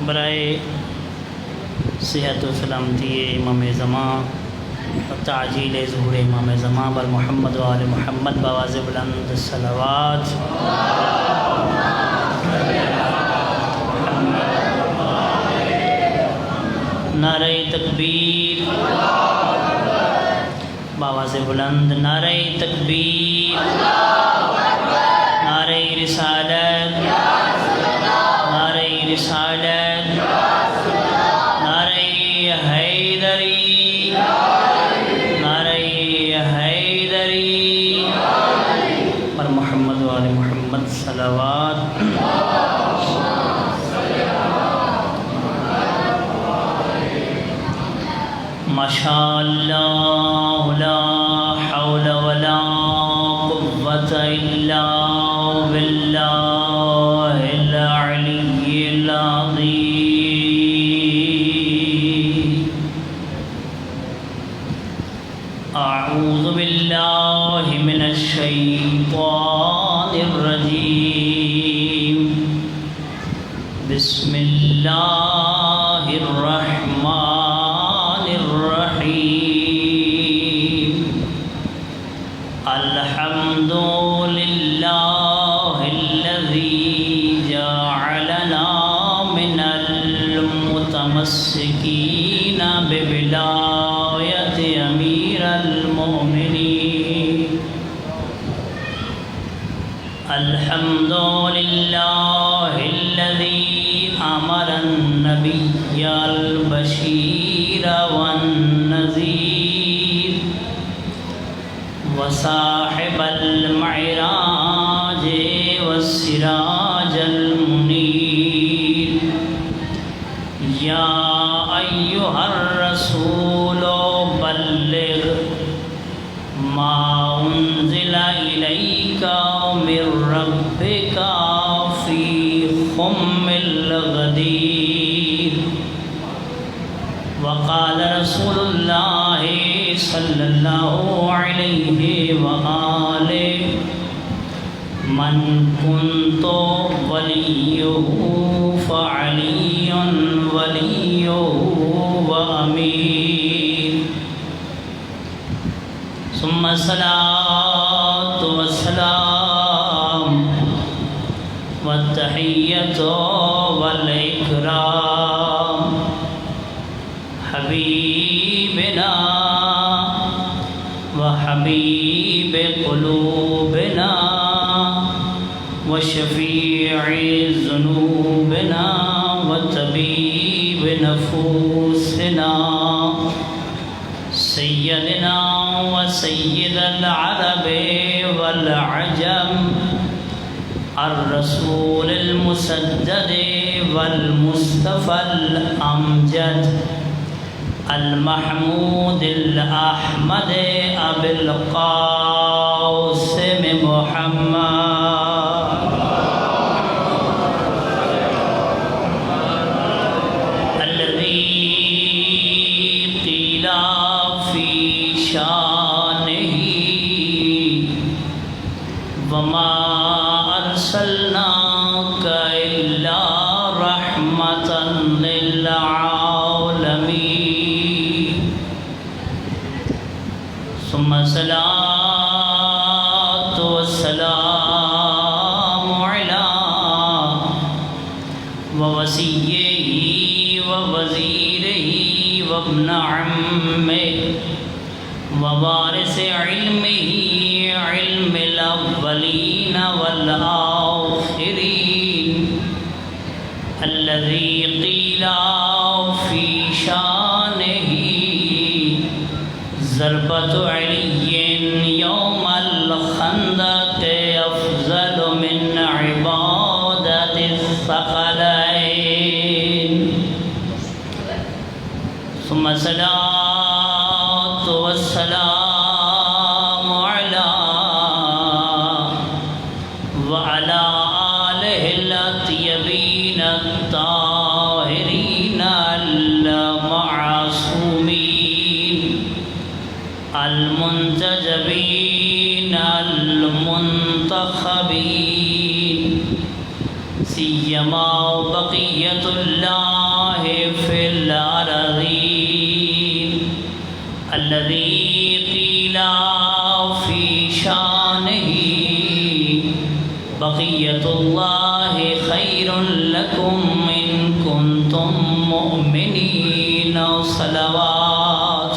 برائے صحت و سلامتی امام زمان و تعجیل ظہور امام زمان بر محمد و آل محمد بآواز بلند صلوات. نعرہ تکبیر بآواز بلند، نعرہ تکبیر، نعرہ رسالت، نعرہ رسالت، نعرہ حیدری، نعرہ حیدری پر محمد و آل محمد صلوات. ماشاءاللہ لا حول ولا قوة الا باللہ العلی العظیم. اعوذ باللہ من الشیطان الرجیم. بسم اللہ الرحمن الرحیم. الحمد للہ الذی جعلنا من المتمسکین بولایت امیر المؤمنین. الحمد للہ الذی امر النبی البشیر والنذیر وصاحب المعراج والسراج المنیر. یا ایہا الرسول بلغ ما انزل الیک من ربک فی خم الغدیر. وقال رسول اللہ صلی اللہ علیہ وآلہ من کنت ولیہ فعلی ولیہ وامیر. ثم الصلاة والسلام والتحیۃ والاکرام حبیبنا وحبیب قلوبنا وشفیع ذنوبنا وطبیب نفوسنا سیدنا وسید العرب والعجم الرسول المسدد والمصطفى الامجد المحمود الاحمد ابی القاسم محمد الذي قيل في شانه وما أرسلناك إلا رحمة للعالمين. ثم الصلاة والسلام على ووصيه ووزيره وابن عمه ووارث علمه علم الأولين والآخرين الذي قيل في شانه ضربة علي يوم الخندق أفضل من عبادة الثقلين. ثم الصلاة والسلام على وعلى آله الطيبين الطاهرين المعصومين المنتجبين المنتخبين سیما بقیت اللہ فی الارضین الذی قیل فی شانہ بقیت اللہ خیر لکم ان کنتم مؤمنین صلوات.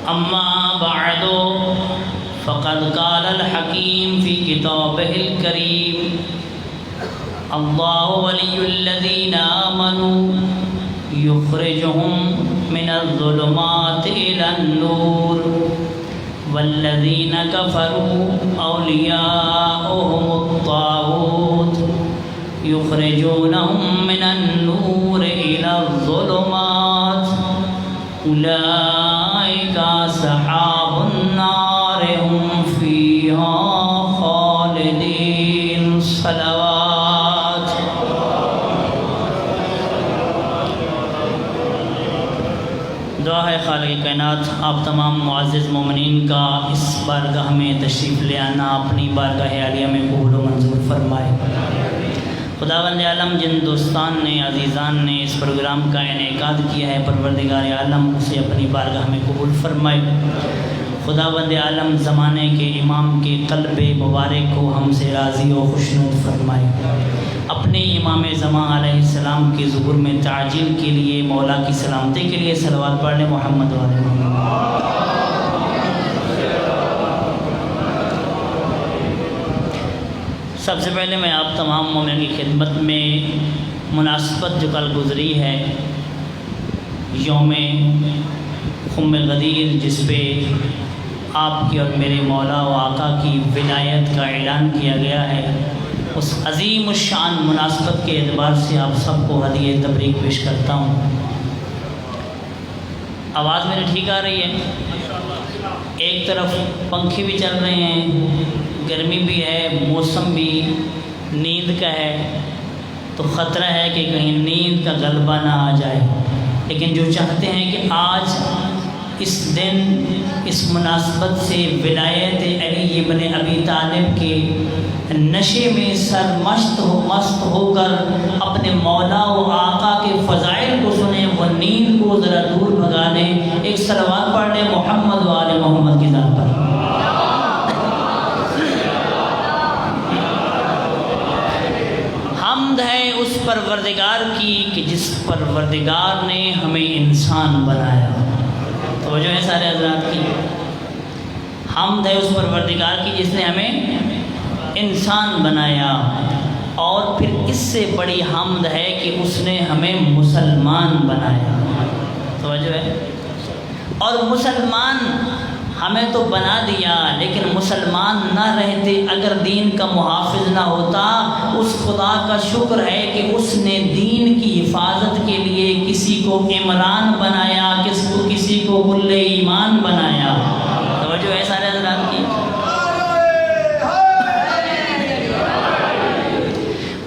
اما بعد فقد قال الحکیم فی کتابہ الکریم اللہ ولی الذین آمنوا یخرجہم من الظلمات الی النور والذین کفروا اولیاؤہم الطاغوت یخرجونہم من النور الی الظلمات اولئک اصحاب النار هم فیہا خالدین. صلوات. دعا ہے خالق کائنات آپ تمام معزز مومنین کا اس بارگاہ میں تشریف لے آنا اپنی بارگاہ عالیہ میں قبول و منظور فرمائے. خداوند عالم جن دوستان نے عزیزان نے اس پروگرام کا انعقاد کیا ہے پروردگار عالم اسے اپنی بارگاہ میں قبول فرمائے. خداوند عالم زمانے کے امام کے قلب مبارک کو ہم سے راضی و خوشنود فرمائے. اپنے امام زمان علیہ السلام کے ظہور میں تعجیل کے لیے مولا کی سلامتی کے لیے صلوات پڑھنے محمد و آل محمد. سب سے پہلے میں آپ تمام مومنین کی خدمت میں مناسبت جو کل گزری ہے یوم خم الغدیر جس پہ آپ کی اور میرے مولا و آقا کی ولایت کا اعلان کیا گیا ہے اس عظیم الشان مناسبت کے اعتبار سے آپ سب کو ہدیہ تبریک پیش کرتا ہوں. آواز میری ٹھیک آ رہی ہے؟ ایک طرف پنکھے بھی چل رہے ہیں گرمی بھی ہے موسم بھی نیند کا ہے تو خطرہ ہے کہ کہیں نیند کا غلبہ نہ آ جائے. لیکن جو چاہتے ہیں کہ آج اس دن اس مناسبت سے ولایت علی ابن ابی طالب کے نشے میں مست ہو کر اپنے مولا و آقا کے فضائل کو سنیں وہ نیند کو ذرا دور بھگا لیں. ایک صلوات پڑھ لیں محمد و آل محمد کی ذات پر. حمد ہے اس پروردگار کی کہ جس پروردگار نے ہمیں انسان بنایا. توجہ ہے سارے حضرات کی. حمد ہے اس پروردگار کی جس نے ہمیں انسان بنایا اور پھر اس سے بڑی حمد ہے کہ اس نے ہمیں مسلمان بنایا. توجہ ہے. اور مسلمان ہمیں تو بنا دیا لیکن مسلمان نہ رہتے اگر دین کا محافظ نہ ہوتا. اس خدا کا شکر ہے کہ اس نے دین کی حفاظت کے لیے کسی کو عمران بنایا کسی کو کل ایمان بنایا. توجہ ہے سارے حضرات کی.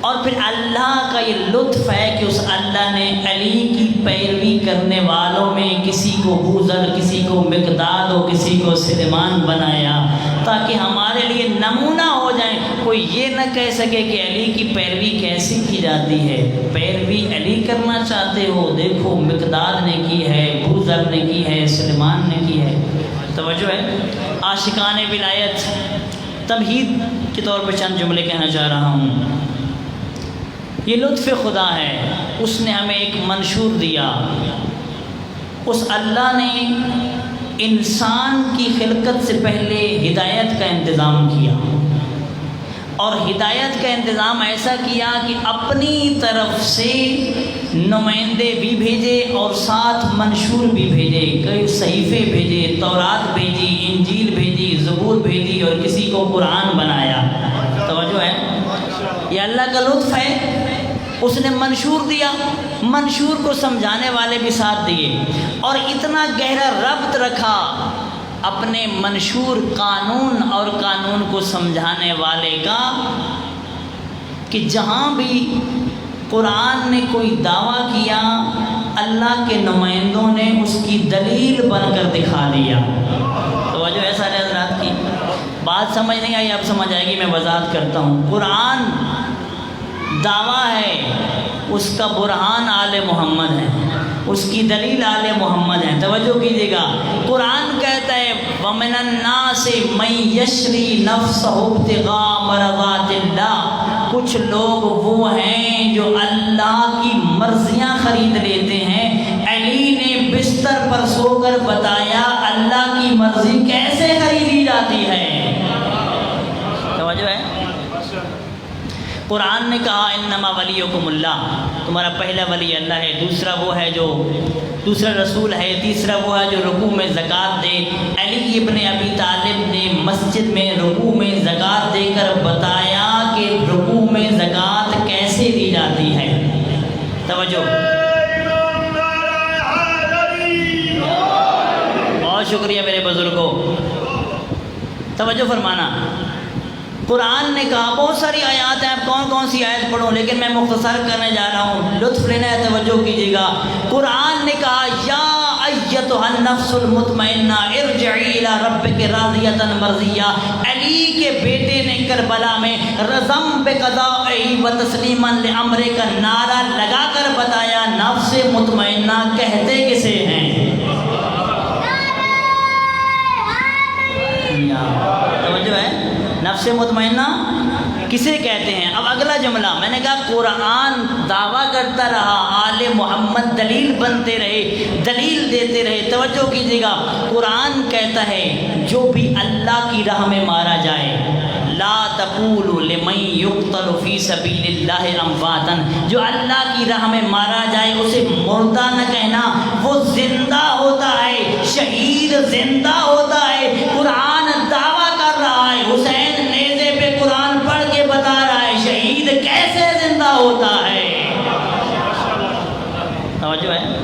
اور پھر اللہ کا یہ لطف ہے کہ اس اللہ نے علی کی پیروی کرنے والوں میں کسی کو بوذر کسی کو مقداد اور کسی کو سلیمان بنایا تاکہ ہمارے لیے نمونہ ہو جائیں. کوئی یہ نہ کہہ سکے کہ علی کی پیروی کیسے کی جاتی ہے. پیروی علی کرنا چاہتے ہو دیکھو مقداد نے کی ہے بوذر نے کی ہے سلیمان نے کی ہے. توجہ ہے. عاشقان ولایت تمہید کے طور پر چند جملے کہنا چاہ رہا ہوں. یہ لطف خدا ہے اس نے ہمیں ایک منشور دیا. اس اللہ نے انسان کی خلقت سے پہلے ہدایت کا انتظام کیا اور ہدایت کا انتظام ایسا کیا کہ اپنی طرف سے نمائندے بھی بھیجے اور ساتھ منشور بھی بھیجے. کئی صحیفے بھیجے تورات بھیجی انجیل بھیجی زبور بھیجی اور کسی کو قرآن بنایا. توجہ ہے. یہ اللہ کا لطف ہے. اس نے منشور دیا منشور کو سمجھانے والے بھی ساتھ دیے اور اتنا گہرا ربط رکھا اپنے منشور قانون اور قانون کو سمجھانے والے کا کہ جہاں بھی قرآن نے کوئی دعویٰ کیا اللہ کے نمائندوں نے اس کی دلیل بن کر دکھا دیا. توجہ ہے سارے حضرات. سمجھ نہیں آئی، اب سمجھ آئے گی، میں وضاحت کرتا ہوں۔ قرآن دعویٰ ہے، اس کا برہان آل محمد ہے، اس کی دلیل آل محمد ہے۔ توجہ کیجیے گا، قرآن کہتا ہے وَمِنَ النَّاسِ مَن يَشْرِي نَفْسَهُ ابْتِغَاءَ مَرْضَاتِ اللَّهِ، کچھ لوگ وہ ہیں جو اللہ کی مرضیاں خرید لیتے ہیں۔ علی نے بستر پر سو کر بتایا اللہ کی مرضی کیسے خریدی جاتی ہے۔ توجہ ہے، قرآن نے کہا انما ولیکم اللہ، تمہارا پہلا ولی اللہ ہے، دوسرا وہ ہے جو دوسرا رسول ہے، تیسرا وہ ہے جو رکوع میں زکوٰۃ دے۔ علی ابن ابی طالب نے مسجد میں رکوع میں زکوٰۃ دے کر بتایا کہ رکوع میں زکوٰۃ کیسے دی جاتی ہے۔ توجہ، بہت شکریہ میرے بزرگوں، توجہ فرمانا۔ قرآن نے کہا، بہت ساری آیات ہیں، اب کون کون سی آیت پڑھوں، لیکن میں مختصر کرنے جا رہا ہوں، لطف لینا ہے، توجہ کیجیے گا۔ قرآن نے کہا یا ایتھا النفس المطمئنہ ارجعی الی ربک راضیۃ مرضیہ۔ علی کے بیٹے نے کربلا میں رضم بقضائہ و تسلیما لامر کا نعرہ لگا کر بتایا نفس مطمئنہ کہتے کسے ہیں؟ توجہ ہے، نفس مطمئنہ کسے کہتے ہیں؟ اب اگلا جملہ میں نے کہا قرآن دعویٰ کرتا رہا، آل محمد دلیل بنتے رہے، دلیل دیتے رہے۔ توجہ کیجیے گا، قرآن کہتا ہے جو بھی اللہ کی راہ میں مارا جائے، لا تقولوا لمن یقتل فی سبیل اللہ امواتا، جو اللہ کی راہ میں مارا جائے اسے مردہ نہ کہنا، وہ زندہ ہوتا ہے، شہید زندہ ہوتا ہے۔ قرآن دعویٰ کر رہا ہے، حسین نیزے پہ قرآن پڑھ کے بتا رہا ہے شہید کیسے زندہ ہوتا ہے۔ توجہ ہے،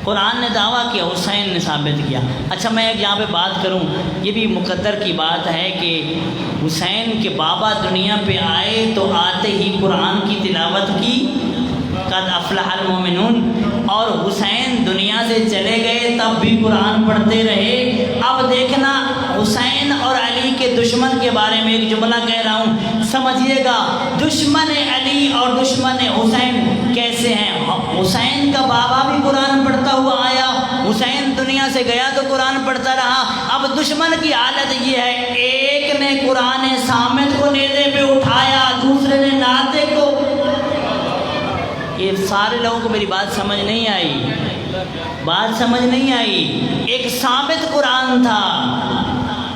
قرآن نے دعویٰ کیا، حسین نے ثابت کیا۔ اچھا میں ایک یہاں پہ بات کروں، یہ بھی مقدر کی بات ہے کہ حسین کے بابا دنیا پہ آئے تو آتے ہی قرآن کی تلاوت کی، قد افلح المومنون، اور حسین دنیا سے چلے گئے تب بھی قرآن پڑھتے رہے۔ اب دیکھنا حسین اور علی کے دشمن کے بارے میں ایک جملہ کہہ رہا ہوں، سمجھیے گا، دشمن علی اور دشمن حسین کیسے ہیں؟ حسین کا بابا بھی قرآن پڑھتا ہوا آیا، حسین دنیا سے گیا تو قرآن پڑھتا رہا۔ اب دشمن کی حالت یہ ہے، ایک نے قرآن صامت کو نیزے پہ اٹھایا، دوسرے نے ناطق کو۔ یہ سارے لوگوں کو میری بات سمجھ نہیں آئی، بات سمجھ نہیں آئی۔ ایک ثابت قرآن تھا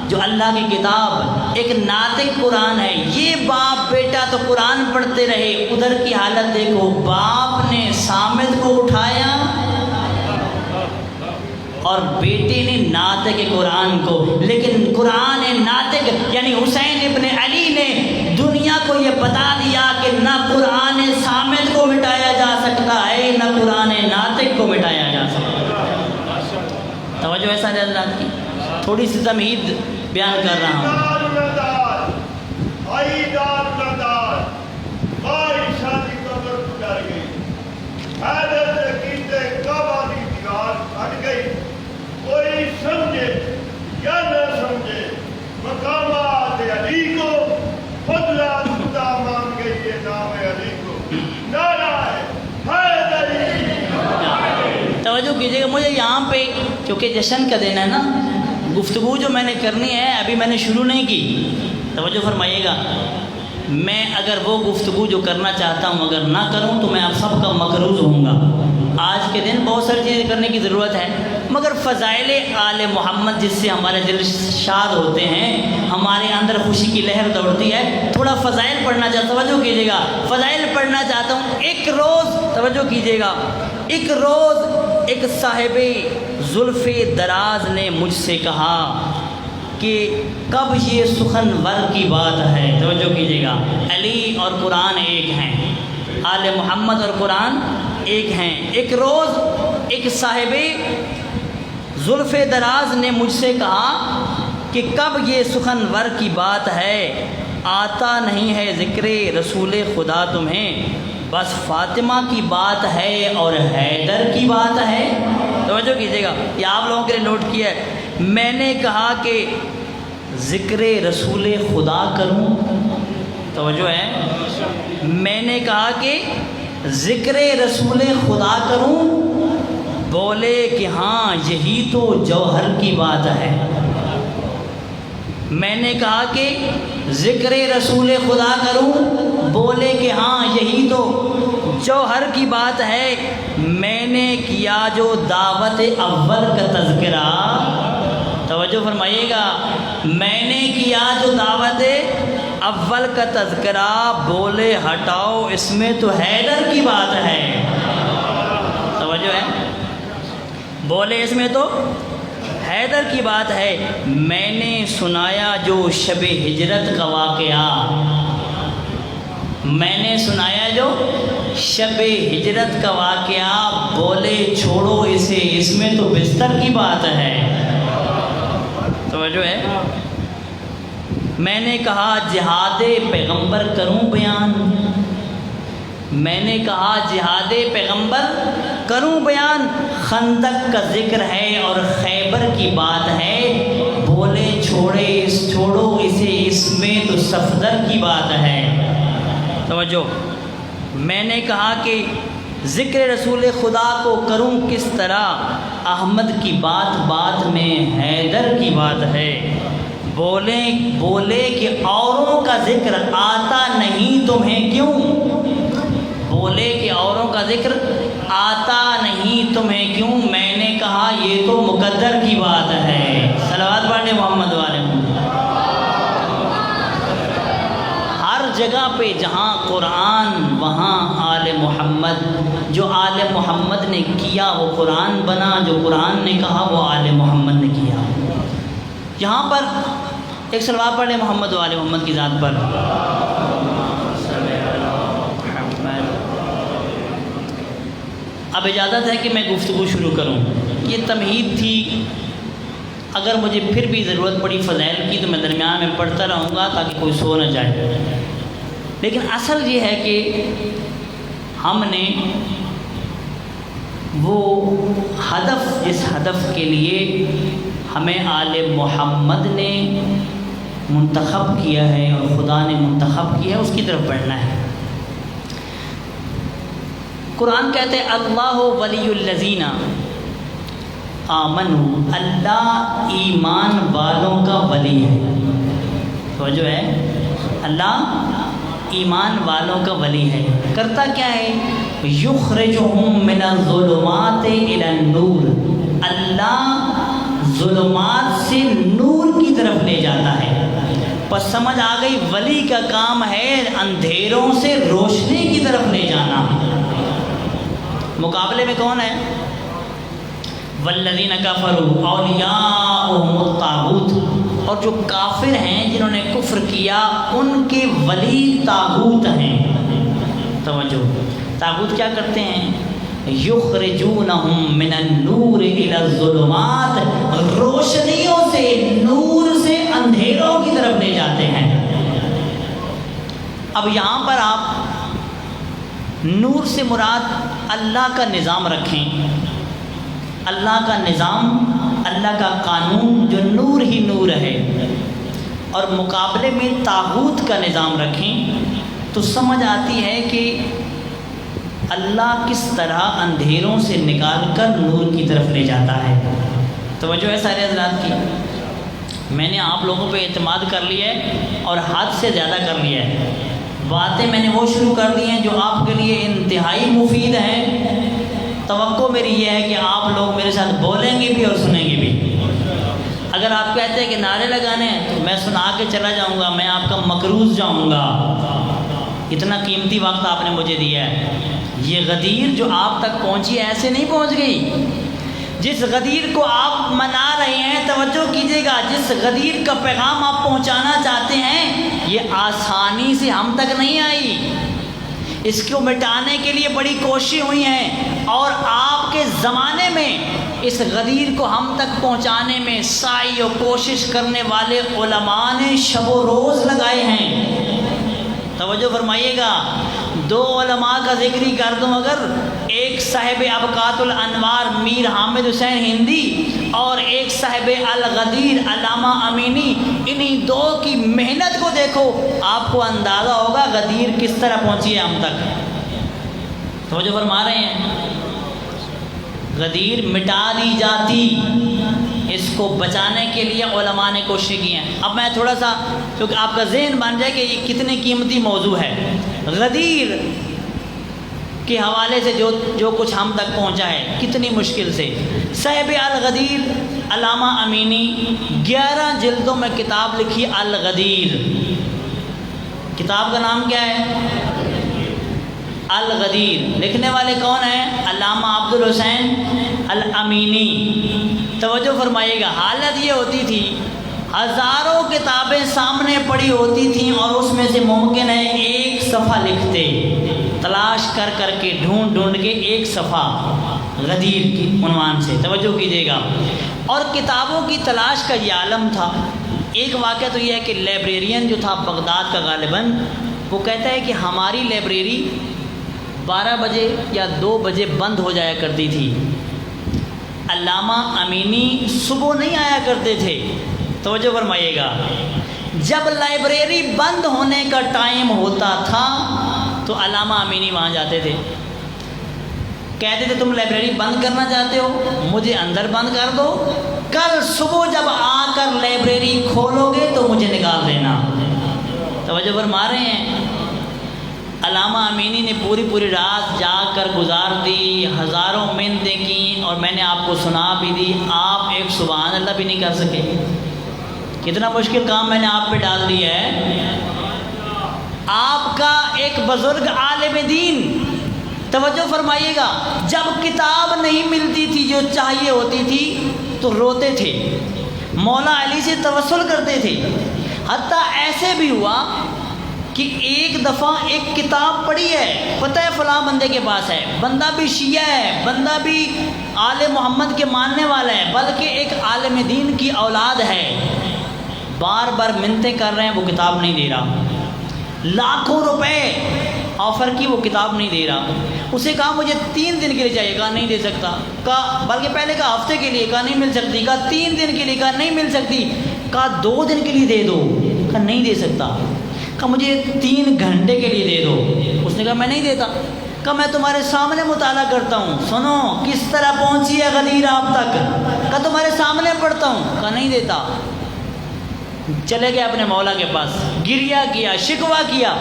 جو اللہ کی کتاب، ایک ناطق قرآن ہے، یہ باپ بیٹا تو قرآن پڑھتے رہے، ادھر کی حالت دیکھو، باپ نے صامت کو اٹھایا اور بیٹے نے ناطق قرآن کو۔ لیکن قرآن ناطق یعنی حسین ابن علی نے دنیا کو یہ بتا دیا کہ نہ قرآن صامت کو مٹایا جا سکتا ہے، نہ قرآن ناطق کو مٹایا جا سکتا ہے۔ توجہ ایسا حضرات کی، تھوڑی سی تمہید بیان کر رہا ہوں۔ کوئی سمجھے یا نہ سمجھے، مقامات علی کو بدلا خدا مان کے یہ نام علی کو نعرہ حیدری۔ توجہ کیجیے گا، مجھے یہاں پہ کیونکہ جشن کا دن ہے نا، گفتگو جو میں نے کرنی ہے ابھی میں نے شروع نہیں کی، توجہ فرمائیے گا۔ میں اگر وہ گفتگو جو کرنا چاہتا ہوں اگر نہ کروں تو میں آپ سب کا مقروض ہوں گا۔ آج کے دن بہت ساری چیزیں کرنے کی ضرورت ہے، مگر فضائل آل محمد جس سے ہمارے دل شاد ہوتے ہیں، ہمارے اندر خوشی کی لہر دوڑتی ہے، تھوڑا فضائل پڑھنا چاہتا ہوں، توجہ کیجیے گا، فضائل پڑھنا چاہتا ہوں۔ ایک روز توجہ کیجیے گا، ایک روز ایک صاحب زلف دراز نے مجھ سے کہا کہ کب یہ سخن ور کی بات ہے۔ توجہ کیجیے گا، علی اور قرآن ایک ہیں، آل محمد اور قرآن ایک ہیں۔ ایک روز ایک صاحب زلف دراز نے مجھ سے کہا کہ کب یہ سخن ور کی بات ہے، آتا نہیں ہے ذکر رسول خدا تمہیں، بس فاطمہ کی بات ہے اور حیدر کی بات ہے۔ توجہ کیجیے گا، یہ آپ لوگوں کے لیے نوٹ کیا ہے۔ میں نے کہا کہ ذکر رسول خدا کروں؟ توجہ ہے، میں نے کہا کہ ذکر رسول خدا کروں، بولے کہ ہاں یہی تو جوہر کی بات ہے۔ میں نے کہا کہ ذکر رسول خدا کروں، بولے کہ ہاں یہی تو جوہر کی بات ہے۔ میں نے کیا جو دعوت اول کا تذکرہ، توجہ فرمائیے گا، میں نے کیا جو دعوت اول کا تذکرہ، بولے ہٹاؤ اس میں تو حیدر کی بات ہے۔ توجہ ہے، بولے اس میں تو حیدر کی بات ہے۔ میں نے سنایا جو شب ہجرت کا واقعہ، میں نے سنایا جو شب ہجرت کا واقعہ، بولے چھوڑو اسے اس میں تو بستر کی بات ہے۔ توجہ ہے، میں نے کہا جہاد پیغمبر کروں بیان، میں نے کہا جہاد پیغمبر کروں بیان، خندق کا ذکر ہے اور خیبر کی بات ہے، بولے چھوڑو اسے اس میں تو صفدر کی بات ہے۔ توجہ، میں نے کہا کہ ذکر رسول خدا کو کروں کس طرح، احمد کی بات بات میں حیدر کی بات ہے، بولے کہ اوروں کا ذکر آتا نہیں تمہیں کیوں، بولے کہ اوروں کا ذکر آتا نہیں تمہیں کیوں، میں نے کہا یہ تو مقدر کی بات ہے۔ صلوات پڑھنے محمد والے۔ ہر جگہ پہ جہاں قرآن وہاں آل محمد، جو آل محمد نے کیا وہ قرآن بنا، جو قرآن نے کہا وہ آل محمد نے کیا۔ یہاں پر ایک صلوات پڑھنے محمد والے محمد کی ذات پر۔ اب اجازت ہے کہ میں گفتگو شروع کروں، یہ تمہید تھی، اگر مجھے پھر بھی ضرورت پڑی فضائل کی تو میں درمیان میں پڑھتا رہوں گا تاکہ کوئی سو نہ جائے، لیکن اصل یہ ہے کہ ہم نے وہ ہدف، جس ہدف کے لیے ہمیں آل محمد نے منتخب کیا ہے اور خدا نے منتخب کیا ہے، اس کی طرف بڑھنا ہے۔ قرآن کہتے ہیں اللہ ولی الذین آمنوا، اللہ ایمان والوں کا ولی ہے۔ تو جو ہے اللہ ایمان والوں کا ولی ہے، کرتا کیا ہے؟ یخرجہم من الظلمات الی النور، اللہ ظلمات سے نور کی طرف لے جاتا ہے۔ پس سمجھ آ گئی ولی کا کام ہے اندھیروں سے روشنی کی طرف لے جانا۔ مقابلے میں کون ہے؟ والذین کفروا اولیاؤہم الطاغوت، اور جو کافر ہیں جنہوں نے کفر کیا ان کے ولی طاغوت ہیں۔ توجہ، طاغوت کیا کرتے ہیں؟ یخرجونہم من النور الی الظلمات، روشنیوں سے، نور سے اندھیروں کی طرف لے جاتے ہیں۔ اب یہاں پر آپ نور سے مراد اللہ کا نظام رکھیں، اللہ کا نظام، اللہ کا قانون جو نور ہی نور ہے، اور مقابلے میں طاغوت کا نظام رکھیں تو سمجھ آتی ہے کہ اللہ کس طرح اندھیروں سے نکال کر نور کی طرف لے جاتا ہے۔ توجہ ہے سارے حضرات کی؟ میں نے آپ لوگوں پہ اعتماد کر لیا ہے اور حد سے زیادہ کر لیا ہے، باتیں میں نے وہ شروع کر دی ہیں جو آپ کے لیے انتہائی مفید ہیں۔ توقع میری یہ ہے کہ آپ لوگ میرے ساتھ بولیں گے بھی اور سنیں گے بھی۔ اگر آپ کہتے ہیں کہ نعرے لگانے ہیں تو میں سنا کے چلا جاؤں گا، میں آپ کا مقروض جاؤں گا، اتنا قیمتی وقت آپ نے مجھے دیا ہے۔ یہ غدیر جو آپ تک پہنچی ایسے نہیں پہنچ گئی، جس غدیر کو آپ منا رہے ہیں، توجہ کیجیے گا، جس غدیر کا پیغام آپ پہنچانا چاہتے ہیں یہ آسانی سے ہم تک نہیں آئی، اس کو مٹانے کے لیے بڑی کوششیں ہوئی ہیں، اور آپ کے زمانے میں اس غدیر کو ہم تک پہنچانے میں سعی و کوشش کرنے والے علماء نے شب و روز لگائے ہیں۔ توجہ فرمائیے گا، دو علماء کا ذکر ہی کر دوں اگر، ایک صاحب ابقات الانوار میر حامد حسین ہندی اور ایک صاحب الغدیر علامہ امینی، انہی دو کی محنت کو دیکھو، آپ کو اندازہ ہوگا غدیر کس طرح پہنچی ہے ہم تک۔ تو جو فرما رہے ہیں غدیر مٹا دی جاتی، اس کو بچانے کے لیے علماء نے کوشش کی ہیں۔ اب میں تھوڑا سا، کیونکہ آپ کا ذہن بن جائے کہ یہ کتنی قیمتی موضوع ہے، غدیر کے حوالے سے جو کچھ ہم تک پہنچا ہے کتنی مشکل سے۔ صاحب الغدیر علامہ امینی 11 جلدوں میں کتاب لکھی الغدیر۔ کتاب کا نام کیا ہے؟ الغدیر۔ لکھنے والے کون ہیں؟ علامہ عبد الحسین الامینی۔ توجہ فرمائیے گا، حالت یہ ہوتی تھی ہزاروں کتابیں سامنے پڑی ہوتی تھیں اور اس میں سے ممکن ہے ایک صفحہ لکھتے، تلاش کر کر کے ڈھونڈ کے ایک صفحہ غدیر کی عنوان سے۔ توجہ کیجیے گا، اور کتابوں کی تلاش کا یہ عالم تھا۔ ایک واقعہ تو یہ ہے کہ لائبریرین جو تھا بغداد کا غالباً، وہ کہتا ہے کہ ہماری لائبریری 12 بجے یا 2 بجے بند ہو جایا کرتی تھی، علامہ امینی صبح نہیں آیا کرتے تھے۔ توجہ فرمائیے گا، جب لائبریری بند ہونے کا ٹائم ہوتا تھا تو علامہ امینی وہاں جاتے تھے، کہتے تھے تم لائبریری بند کرنا چاہتے ہو، مجھے اندر بند کر دو، کل صبح جب آ کر لائبریری کھولو گے تو مجھے نکال دینا۔ توجہ فرما رہے ہیں، علامہ امینی نے پوری رات جاگ کر گزار دی، ہزاروں محنتیں کیں، اور میں نے آپ کو سنا بھی دی، آپ ایک سبحان اللہ بھی نہیں کر سکے۔ کتنا مشکل کام میں نے آپ پہ ڈال دیا ہے۔ آپ کا ایک بزرگ عالم دین، توجہ فرمائیے گا، جب کتاب نہیں ملتی تھی جو چاہیے ہوتی تھی تو روتے تھے، مولا علی سے توسل کرتے تھے۔ حتیٰ ایسے بھی ہوا کہ ایک دفعہ ایک کتاب پڑھی ہے، پتہ ہے فلاں بندے کے پاس ہے، بندہ بھی شیعہ ہے، بندہ بھی آل محمد کے ماننے والا ہے، بلکہ ایک عالم دین کی اولاد ہے، بار بار منتیں کر رہے ہیں، وہ کتاب نہیں دے رہا، لاکھوں روپے آفر کی، وہ کتاب نہیں دے رہا۔ اسے کہا مجھے 3 دن کے لیے چاہیے، کہا نہیں دے سکتا، کہا بلکہ پہلے کہا ہفتے کے لیے، کہا نہیں مل سکتی، کہا 3 دن کے لیے، کہا نہیں مل سکتی، کہا 2 دن کے لیے دے دو، کہا نہیں دے سکتا، کہا مجھے 3 گھنٹے کے لیے دے دو، اس نے کہا میں نہیں دیتا، کہا میں تمہارے سامنے مطالعہ کرتا ہوں، سنو کس طرح پہنچی ہے غدیر آپ تک، کہا تمہارے سامنے پڑھتا ہوں، کہا نہیں دیتا۔ چلے گئے اپنے مولا کے پاس، گریہ کیا، شکوہ کیا،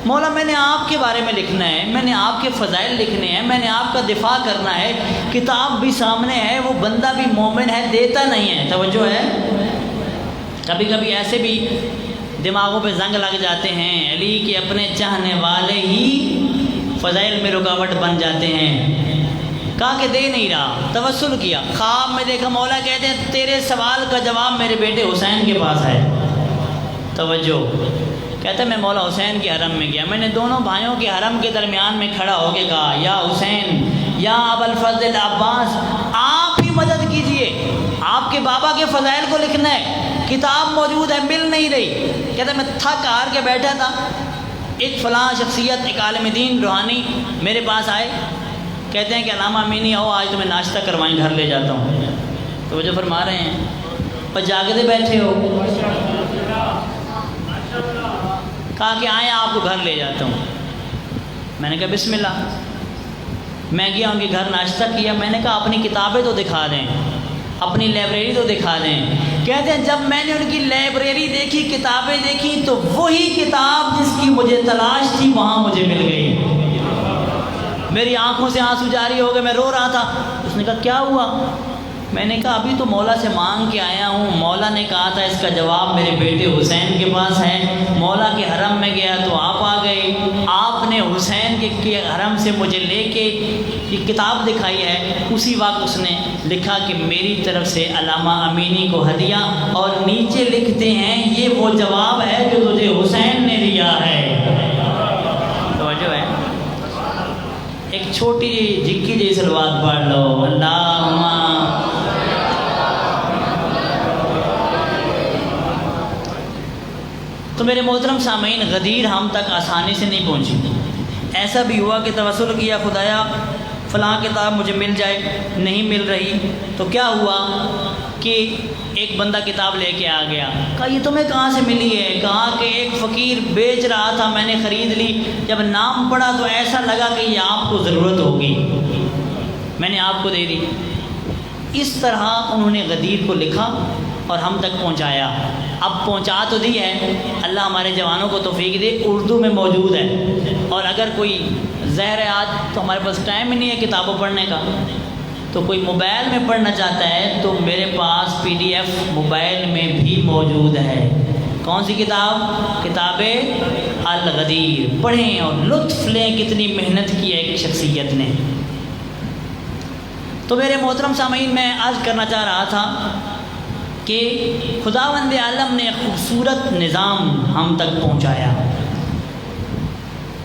مولا میں نے آپ کے بارے میں لکھنا ہے، میں نے آپ کے فضائل لکھنے ہیں، میں نے آپ کا دفاع کرنا ہے، کتاب بھی سامنے ہے، وہ بندہ بھی مومن ہے، دیتا نہیں ہے۔ توجہ ہے، کبھی کبھی ایسے بھی دماغوں پہ زنگ لگ جاتے ہیں، علی کے اپنے چاہنے والے ہی فضائل میں رکاوٹ بن جاتے ہیں۔ کہا کہ دے نہیں رہا، توسل کیا، خواب میں دیکھا مولا کہتے ہیں تیرے سوال کا جواب میرے بیٹے حسین کے پاس ہے۔ توجہ، کہتا ہے میں مولا حسین کے حرم میں گیا، میں نے دونوں بھائیوں کے حرم کے درمیان میں کھڑا ہو کے کہا یا حسین یا ابو الفضل عباس، آپ ہی مدد کیجئے، آپ کے بابا کے فضائل کو لکھنا ہے، کتاب موجود ہے، مل نہیں رہی۔ کہتا ہے میں تھک ہار کے بیٹھا تھا، ایک فلاں شخصیت، ایک عالم دین روحانی میرے پاس آئے، کہتے ہیں کہ علامہ امینی آؤ آج تمہیں ناشتہ کروائیں، گھر لے جاتا ہوں۔ تو وہ جو فرما رہے ہیں پر جاگتے بیٹھے ہو، کہا کہ آئیں آپ کو گھر لے جاتا ہوں۔ میں نے کہا بسم اللہ۔ میں گیا ان کے گھر، ناشتہ کیا، میں نے کہا اپنی کتابیں تو دکھا دیں، اپنی لائبریری تو دکھا دیں۔ کہتے ہیں جب میں نے ان کی لائبریری دیکھی، کتابیں دیکھی، تو وہی کتاب جس کی مجھے تلاش تھی وہاں مجھے مل گئی۔ میری آنکھوں سے آنسو جاری ہو گئے، میں رو رہا تھا۔ اس نے کہا کیا ہوا؟ میں نے کہا ابھی تو مولا سے مانگ کے آیا ہوں، مولا نے کہا تھا اس کا جواب میرے بیٹے حسین کے پاس ہے، مولا کے حرم میں گیا تو آپ آ گئے، آپ نے حسین کے حرم سے مجھے لے کے یہ کتاب دکھائی ہے۔ اسی وقت اس نے لکھا کہ میری طرف سے علامہ امینی کو ہدیہ، اور نیچے لکھتے ہیں یہ وہ جواب ہے جو تجھے حسین نے دیا ہے۔ توجہ ہے، ایک چھوٹی جھکی جی سلوات پڑھ لو، اللہم۔ تو میرے محترم سامعین، غدیر ہم تک آسانی سے نہیں پہنچی، ایسا بھی ہوا کہ توسل کیا خدایا فلاں کتاب مجھے مل جائے، نہیں مل رہی، تو کیا ہوا کہ ایک بندہ کتاب لے کے آ گیا، کہا یہ تمہیں کہاں سے ملی ہے؟ کہا کہ ایک فقیر بیچ رہا تھا، میں نے خرید لی، جب نام پڑھا تو ایسا لگا کہ یہ آپ کو ضرورت ہوگی، میں نے آپ کو دے دی۔ اس طرح انہوں نے غدیر کو لکھا اور ہم تک پہنچایا۔ اب پہنچا تو دی ہے، اللہ ہمارے جوانوں کو توفیق دے، اردو میں موجود ہے، اور اگر کوئی ظاہر ہے آج تو ہمارے پاس ٹائم ہی نہیں ہے کتابوں پڑھنے کا، تو کوئی موبائل میں پڑھنا چاہتا ہے تو میرے پاس PDF موبائل میں بھی موجود ہے۔ کون سی کتاب؟ کتاب الغدیر، پڑھیں اور لطف لیں، کتنی محنت کی ہے ایک شخصیت نے۔ تو میرے محترم سامعین، میں عرض کرنا چاہ رہا تھا کہ خداوند عالم نے خوبصورت نظام ہم تک پہنچایا۔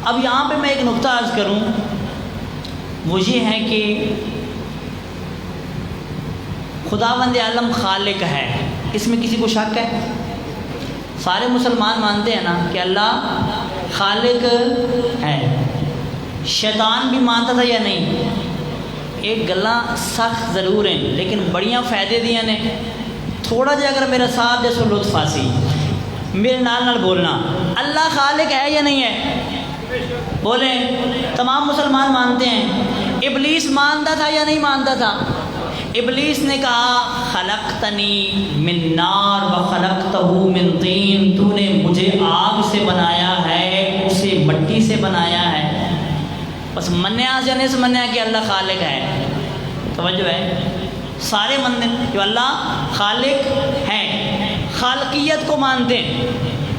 اب یہاں پہ میں ایک نقطہ عرض کروں، وہ یہ ہے کہ خداوند عالم خالق ہے، اس میں کسی کو شک ہے؟ سارے مسلمان مانتے ہیں نا کہ اللہ خالق ہے۔ شیطان بھی مانتا تھا یا نہیں؟ ایک گلاں سخت ضرور ہیں لیکن بڑیاں فائدے دیا نے۔ تھوڑا جا اگر میرا ساتھ جیسے لطف آسی، میرے نال بولنا، اللہ خالق ہے یا نہیں ہے؟ بولیں۔ تمام مسلمان مانتے ہیں۔ ابلیس مانتا تھا یا نہیں مانتا تھا؟ ابلیس نے کہا خلقتنی من نار و خلقتہ من طین، تو نے مجھے آگ سے بنایا ہے، اسے مٹی سے بنایا ہے۔ بس منیا یا نہیں منیا کہ اللہ خالق ہے؟ توجہ ہے، سارے مانتے ہیں کہ اللہ خالق ہے، خالقیت کو مانتے ہیں۔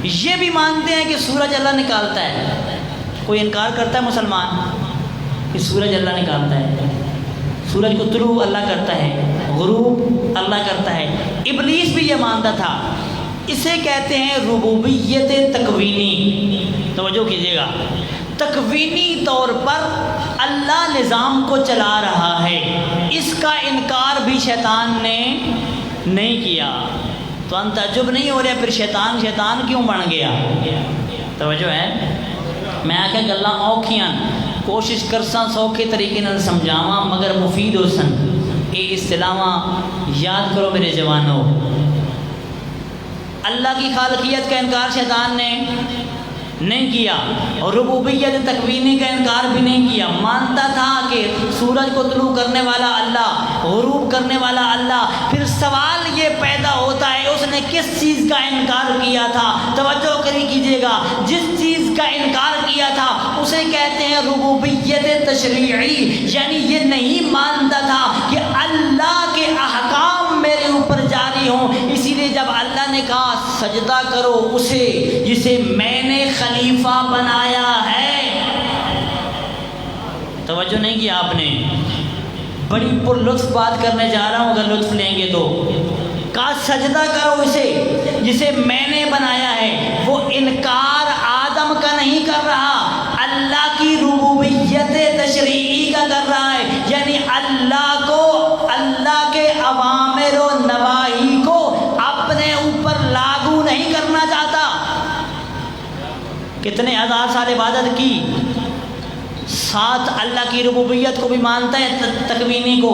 یہ بھی مانتے ہیں کہ سورج اللہ نکالتا ہے۔ کوئی انکار کرتا ہے مسلمان کہ سورج اللہ نکالتا ہے؟ سورج کو طلوع اللہ کرتا ہے، غروب اللہ کرتا ہے۔ ابلیس بھی یہ مانتا تھا۔ اسے کہتے ہیں ربوبیت تکوینی۔ توجہ کیجیے گا، تکوینی طور پر اللہ نظام کو چلا رہا ہے، اس کا انکار بھی شیطان نے نہیں کیا۔ تو ہم تعجب نہیں ہو رہے پھر شیطان کیوں بن گیا؟ توجہ ہے، میں آ کے گلاں اوکھیاں کوشش کرساں سوکھے طریقے نال سمجھاواں مگر مفید ہو سن۔ یہ اصطلاحاں یاد کرو میرے جوانوں۔ اللہ کی خالقیت کا انکار شیطان نے نہیں کیا، اور ربوبیت تکوینی کا انکار بھی نہیں کیا۔ مانتا تھا کہ سورج کو طلوع کرنے والا اللہ، غروب کرنے والا اللہ۔ پھر سوال یہ پیدا ہوتا ہے اس نے کس چیز کا انکار کیا تھا؟ توجہ کری کیجیے گا، جس چیز کا انکار کیا تھا اسے کہتے ہیں ربوبیت تشریعی، یعنی یہ نہیں مانتا تھا کہ اللہ کے احکام میرے اوپر جاری ہوں۔ اسی لیے جب اللہ نے کہا سجدہ کرو اسے جسے میں نے خلیفہ بنایا ہے، توجہ نہیں کیا آپ نے؟ بڑی پر لطف بات کرنے جا رہا ہوں، اگر لطف لیں گے تو۔ کہا سجدہ کرو اسے جسے میں نے بنایا ہے۔ وہ انکار آدم کا نہیں کر رہا، اللہ کی ربوبیت تشریعی کا کر رہا ہے، یعنی اللہ کو، اللہ کے اوامر و نواہی کو اپنے اوپر لاگو نہیں کرنا چاہتا۔ کتنے ہزار سال عبادت کی، ساتھ اللہ کی ربوبیت کو بھی مانتا ہے، تکوینی کو،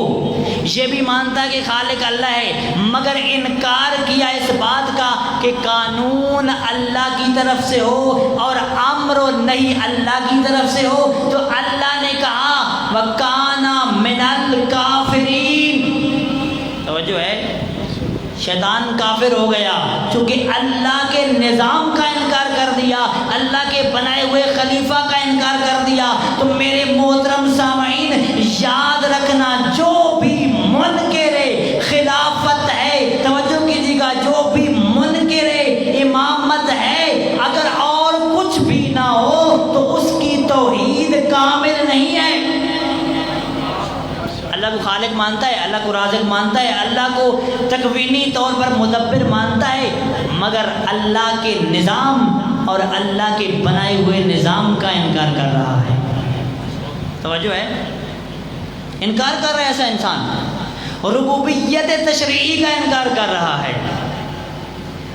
یہ بھی مانتا ہے کہ خالق اللہ ہے، مگر انکار کیا اس بات کا کہ قانون اللہ کی طرف سے ہو اور امر و نہی اللہ کی طرف سے ہو۔ تو اللہ نے کہا وَكَانَ مِنَ الْكَافِرِينَ۔ توجہ ہے، شیطان کافر ہو گیا چونکہ اللہ کے نظام کا انکار کر دیا، اللہ کے بنائے ہوئے خلیفہ کا انکار کر دیا۔ تو میرے محترم سامعین یاد رکھنا، جو بھی منکر خلافت ہے، توجہ کیجیے گا، جو بھی منکر امامت ہے، اگر اور کچھ بھی نہ ہو تو اس کی توحید کامل نہیں ہے۔ اللہ کو خالق مانتا ہے، اللہ کو رازق مانتا ہے، اللہ کو تکوینی طور پر مدبر مانتا ہے، مگر اللہ کے نظام اور اللہ کے بنائے ہوئے نظام کا انکار کر رہا ہے۔ توجہ ہے، انکار کر رہا ہے ایسا انسان، ربوبیت تشریعی کا انکار کر رہا ہے۔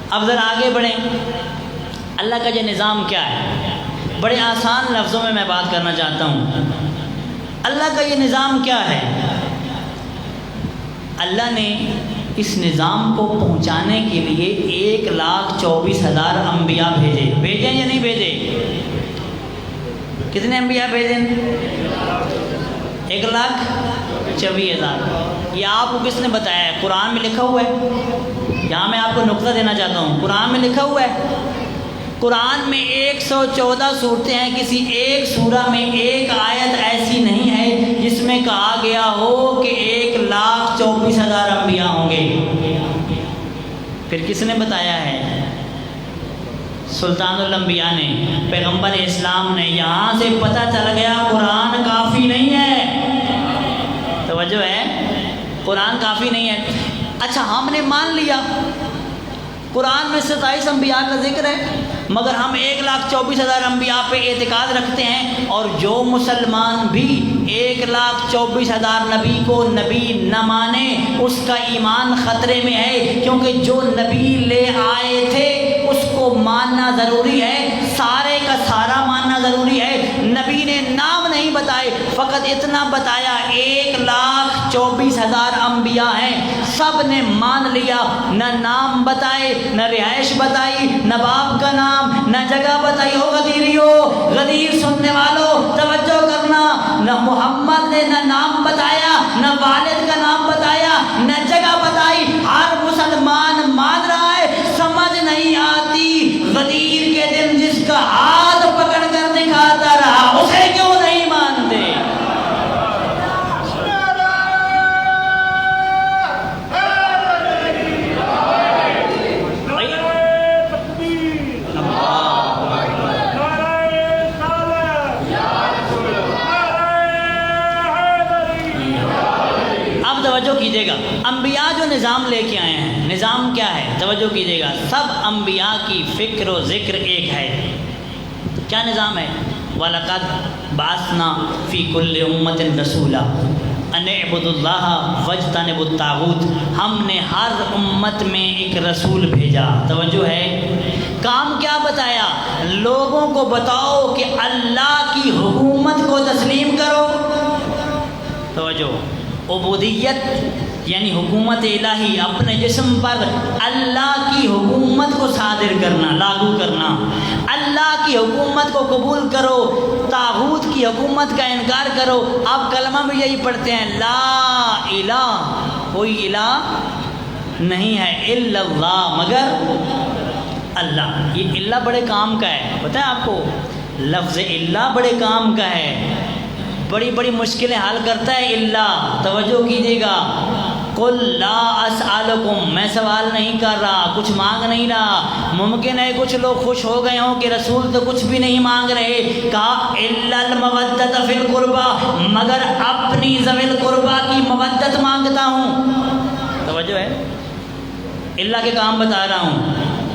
اب ذرا آگے بڑھیں، اللہ کا یہ نظام کیا ہے؟ بڑے آسان لفظوں میں بات کرنا چاہتا ہوں. اللہ کا یہ نظام کیا ہے؟ اللہ نے اس نظام کو پہنچانے کے لیے 1,24,000 انبیاء بھیجے یا نہیں بھیجے؟ کتنے انبیاء بھیجے؟ 1,24,000. یہ آپ کو کس نے بتایا ہے؟ قرآن میں لکھا ہوا ہے. یہاں میں آپ کو نقطہ دینا چاہتا ہوں. قرآن میں لکھا ہوا ہے. قرآن میں 114 صورتیں ہیں. کسی ایک سورہ میں ایک آیت ایسی نہیں ہے جس میں کہا گیا ہو کہ 1,24,000 انبیاء ہوں گے. پھر کس نے بتایا ہے؟ سلطان الانبیاء نے، پیغمبر اسلام نے. یہاں سے پتہ چل گیا قرآن کافی نہیں ہے. توجہ ہے، قرآن کافی نہیں ہے. اچھا ہم نے مان لیا قرآن میں 27 انبیاء کا ذکر ہے، مگر ہم 1,24,000 انبیاء پہ اعتقاد رکھتے ہیں. اور جو مسلمان بھی 1,24,000 نبی کو نبی نہ مانے اس کا ایمان خطرے میں ہے، کیونکہ جو نبی لے آئے تھے اس کو ماننا ضروری ہے، سارے کا سارا ماننا ضروری ہے. نبی نے نام نہیں بتائے، فقط اتنا بتایا 1,24,000 انبیاء ہیں. سب نے مان لیا، نہ نام بتائے، نہ رہائش بتائی، نہ باپ کا نام، نہ جگہ بتائی. ہو غدیریو، غدیر سننے والوں توجہ کرنا، نہ محمد نے نہ نام بتایا، نہ والد کا نام بتایا، نہ جگہ بتائی. ہر مسلمان مان رہا ہے. سمجھ نہیں آتی غدیر کے دن جس کا ہاتھ پکڑ کر دکھاتا رہا اسے کیوں نہیں مانتے؟ اب توجہ کیجیے گا، انبیاء جو نظام لے کے آئے ہیں، نظام کیا ہے؟ توجہ کیجیے گا. سب انبیاء کی فکر و ذکر ایک ہے. کیا نظام ہے؟ وَلَقَدْ بَعَثْنَا فِي كُلِّ أُمَّةٍ رَسُولًا أَنِ اعْبُدُوا اللَّهَ وَاجْتَنِبُوا الطَّاغُوتَ. ہم نے ہر امت میں ایک رسول بھیجا. توجہ ہے، کام کیا بتایا؟ لوگوں کو بتاؤ کہ اللہ کی حکومت کو تسلیم کرو. توجہ، عبودیت یعنی حکومت الہی، اپنے جسم پر اللہ کی حکومت کو صادر کرنا، لاگو کرنا. اللہ کی حکومت کو قبول کرو، طاغوت کی حکومت کا انکار کرو. آپ کلمہ میں یہی پڑھتے ہیں، لا الہ، کوئی الہ نہیں ہے الا اللہ، مگر اللہ. یہ اللہ بڑے کام کا ہے، پتہ ہے آپ کو؟ لفظ اللہ بڑے کام کا ہے، بڑی بڑی مشکلیں حل کرتا ہے اللہ. توجہ کیجیے گا. قل لا اسألکم، میں سوال نہیں کر رہا، کچھ مانگ نہیں رہا. ممکن ہے کچھ لوگ خوش ہو گئے ہوں کہ رسول تو کچھ بھی نہیں مانگ رہے. کہا الا المودۃ فی القربى، مگر اپنی ذوی القربى کی مودت مانگتا ہوں. توجہ ہے، اللہ کے کام بتا رہا ہوں.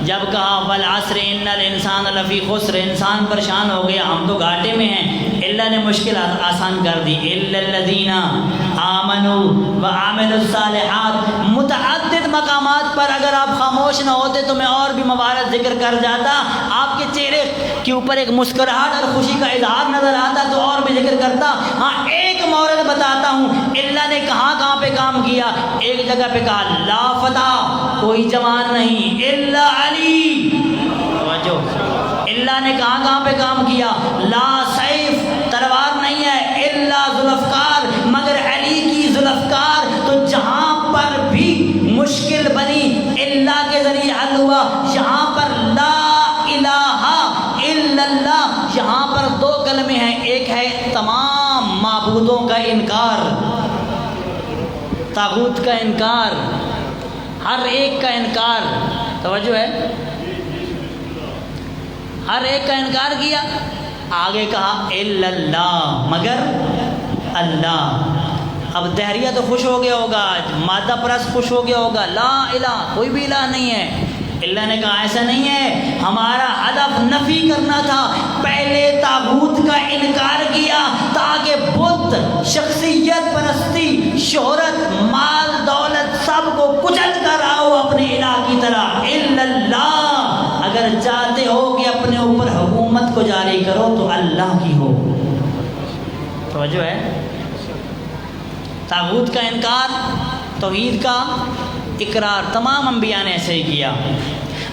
جب کہا والعصر ان الانسان لفی خسر، انسان پریشان ہو گیا، ہم تو گھاٹے میں ہیں. اللہ نے مشکلات آسان کر دی. الا الذین آمنوا وعملوا الصالحات. متعدد مقامات پر اگر آپ خاموش نہ ہوتے تو میں اور بھی موارد ذکر کر جاتا. آپ کے چہرے کے اوپر ایک مسکراہٹ اور خوشی کا اظہار نظر آتا تو اور بھی ذکر کرتا. ہاں ایک مورد بتاتا ہوں، اللہ نے کہاں پہ کام کیا. ایک جگہ پہ کہا لا فتح، کوئی جوان نہیں، الا علی. توجہ، اللہ نے کہاں پہ کام کیا. لا سیف، تلوار نہیں ہے، الا ذوالفقار، مگر علی کی ذوالفقار. تو جہاں پر بھی مشکل بنی اللہ کے ذریعے حل ہوا. یہاں پر لا الہ الا اللہ، یہاں پر دو کلمے ہیں. ایک ہے تمام معبودوں کا انکار، طاغوت کا انکار، ہر ایک کا انکار. توجہ ہے، ہر ایک کا انکار کیا. آگے کہا الا اللہ، مگر اللہ. اب دہریہ تو خوش ہو گیا ہوگا، مادہ پرست خوش ہو گیا ہوگا. لا الہ، کوئی بھی الہ نہیں ہے. اللہ نے کہا ایسا نہیں ہے، ہمارا ہدف نفی کرنا تھا. پہلے طاغوت کا انکار کیا تاکہ بت، شخصیت پرستی، شہرت، مال، دولت سب کو کچل کر آؤ اپنے الہ کی طرح. الا اللہ، اگر چاہتے ہو کہ اپنے اوپر حکومت کو جاری کرو تو اللہ کی ہو. توجہ ہے. طاغوت کا انکار، توحید کا اقرار، تمام انبیاء نے ایسے ہی کیا.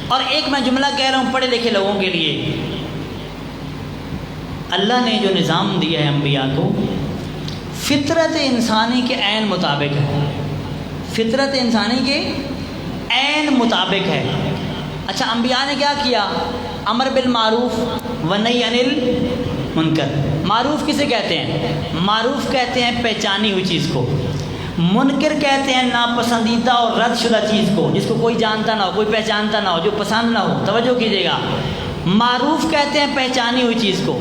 اور ایک میں جملہ کہہ رہا ہوں پڑھے لکھے لوگوں کے لیے، اللہ نے جو نظام دیا ہے انبیاء کو فطرت انسانی کے عین مطابق ہے. فطرت انسانی کے عین مطابق ہے. اچھا انبیاء نے کیا کیا؟ امر بالمعروف ونہی عن المنکر. معروف کسے کہتے ہیں؟ معروف کہتے ہیں پہچانی ہوئی چیز کو. منکر کہتے ہیں ناپسندیدہ اور رد شدہ چیز کو، جس کو کوئی جانتا نہ ہو، کوئی پہچانتا نہ ہو، جو پسند نہ ہو. توجہ کیجیے گا. معروف کہتے ہیں پہچانی ہوئی چیز کو.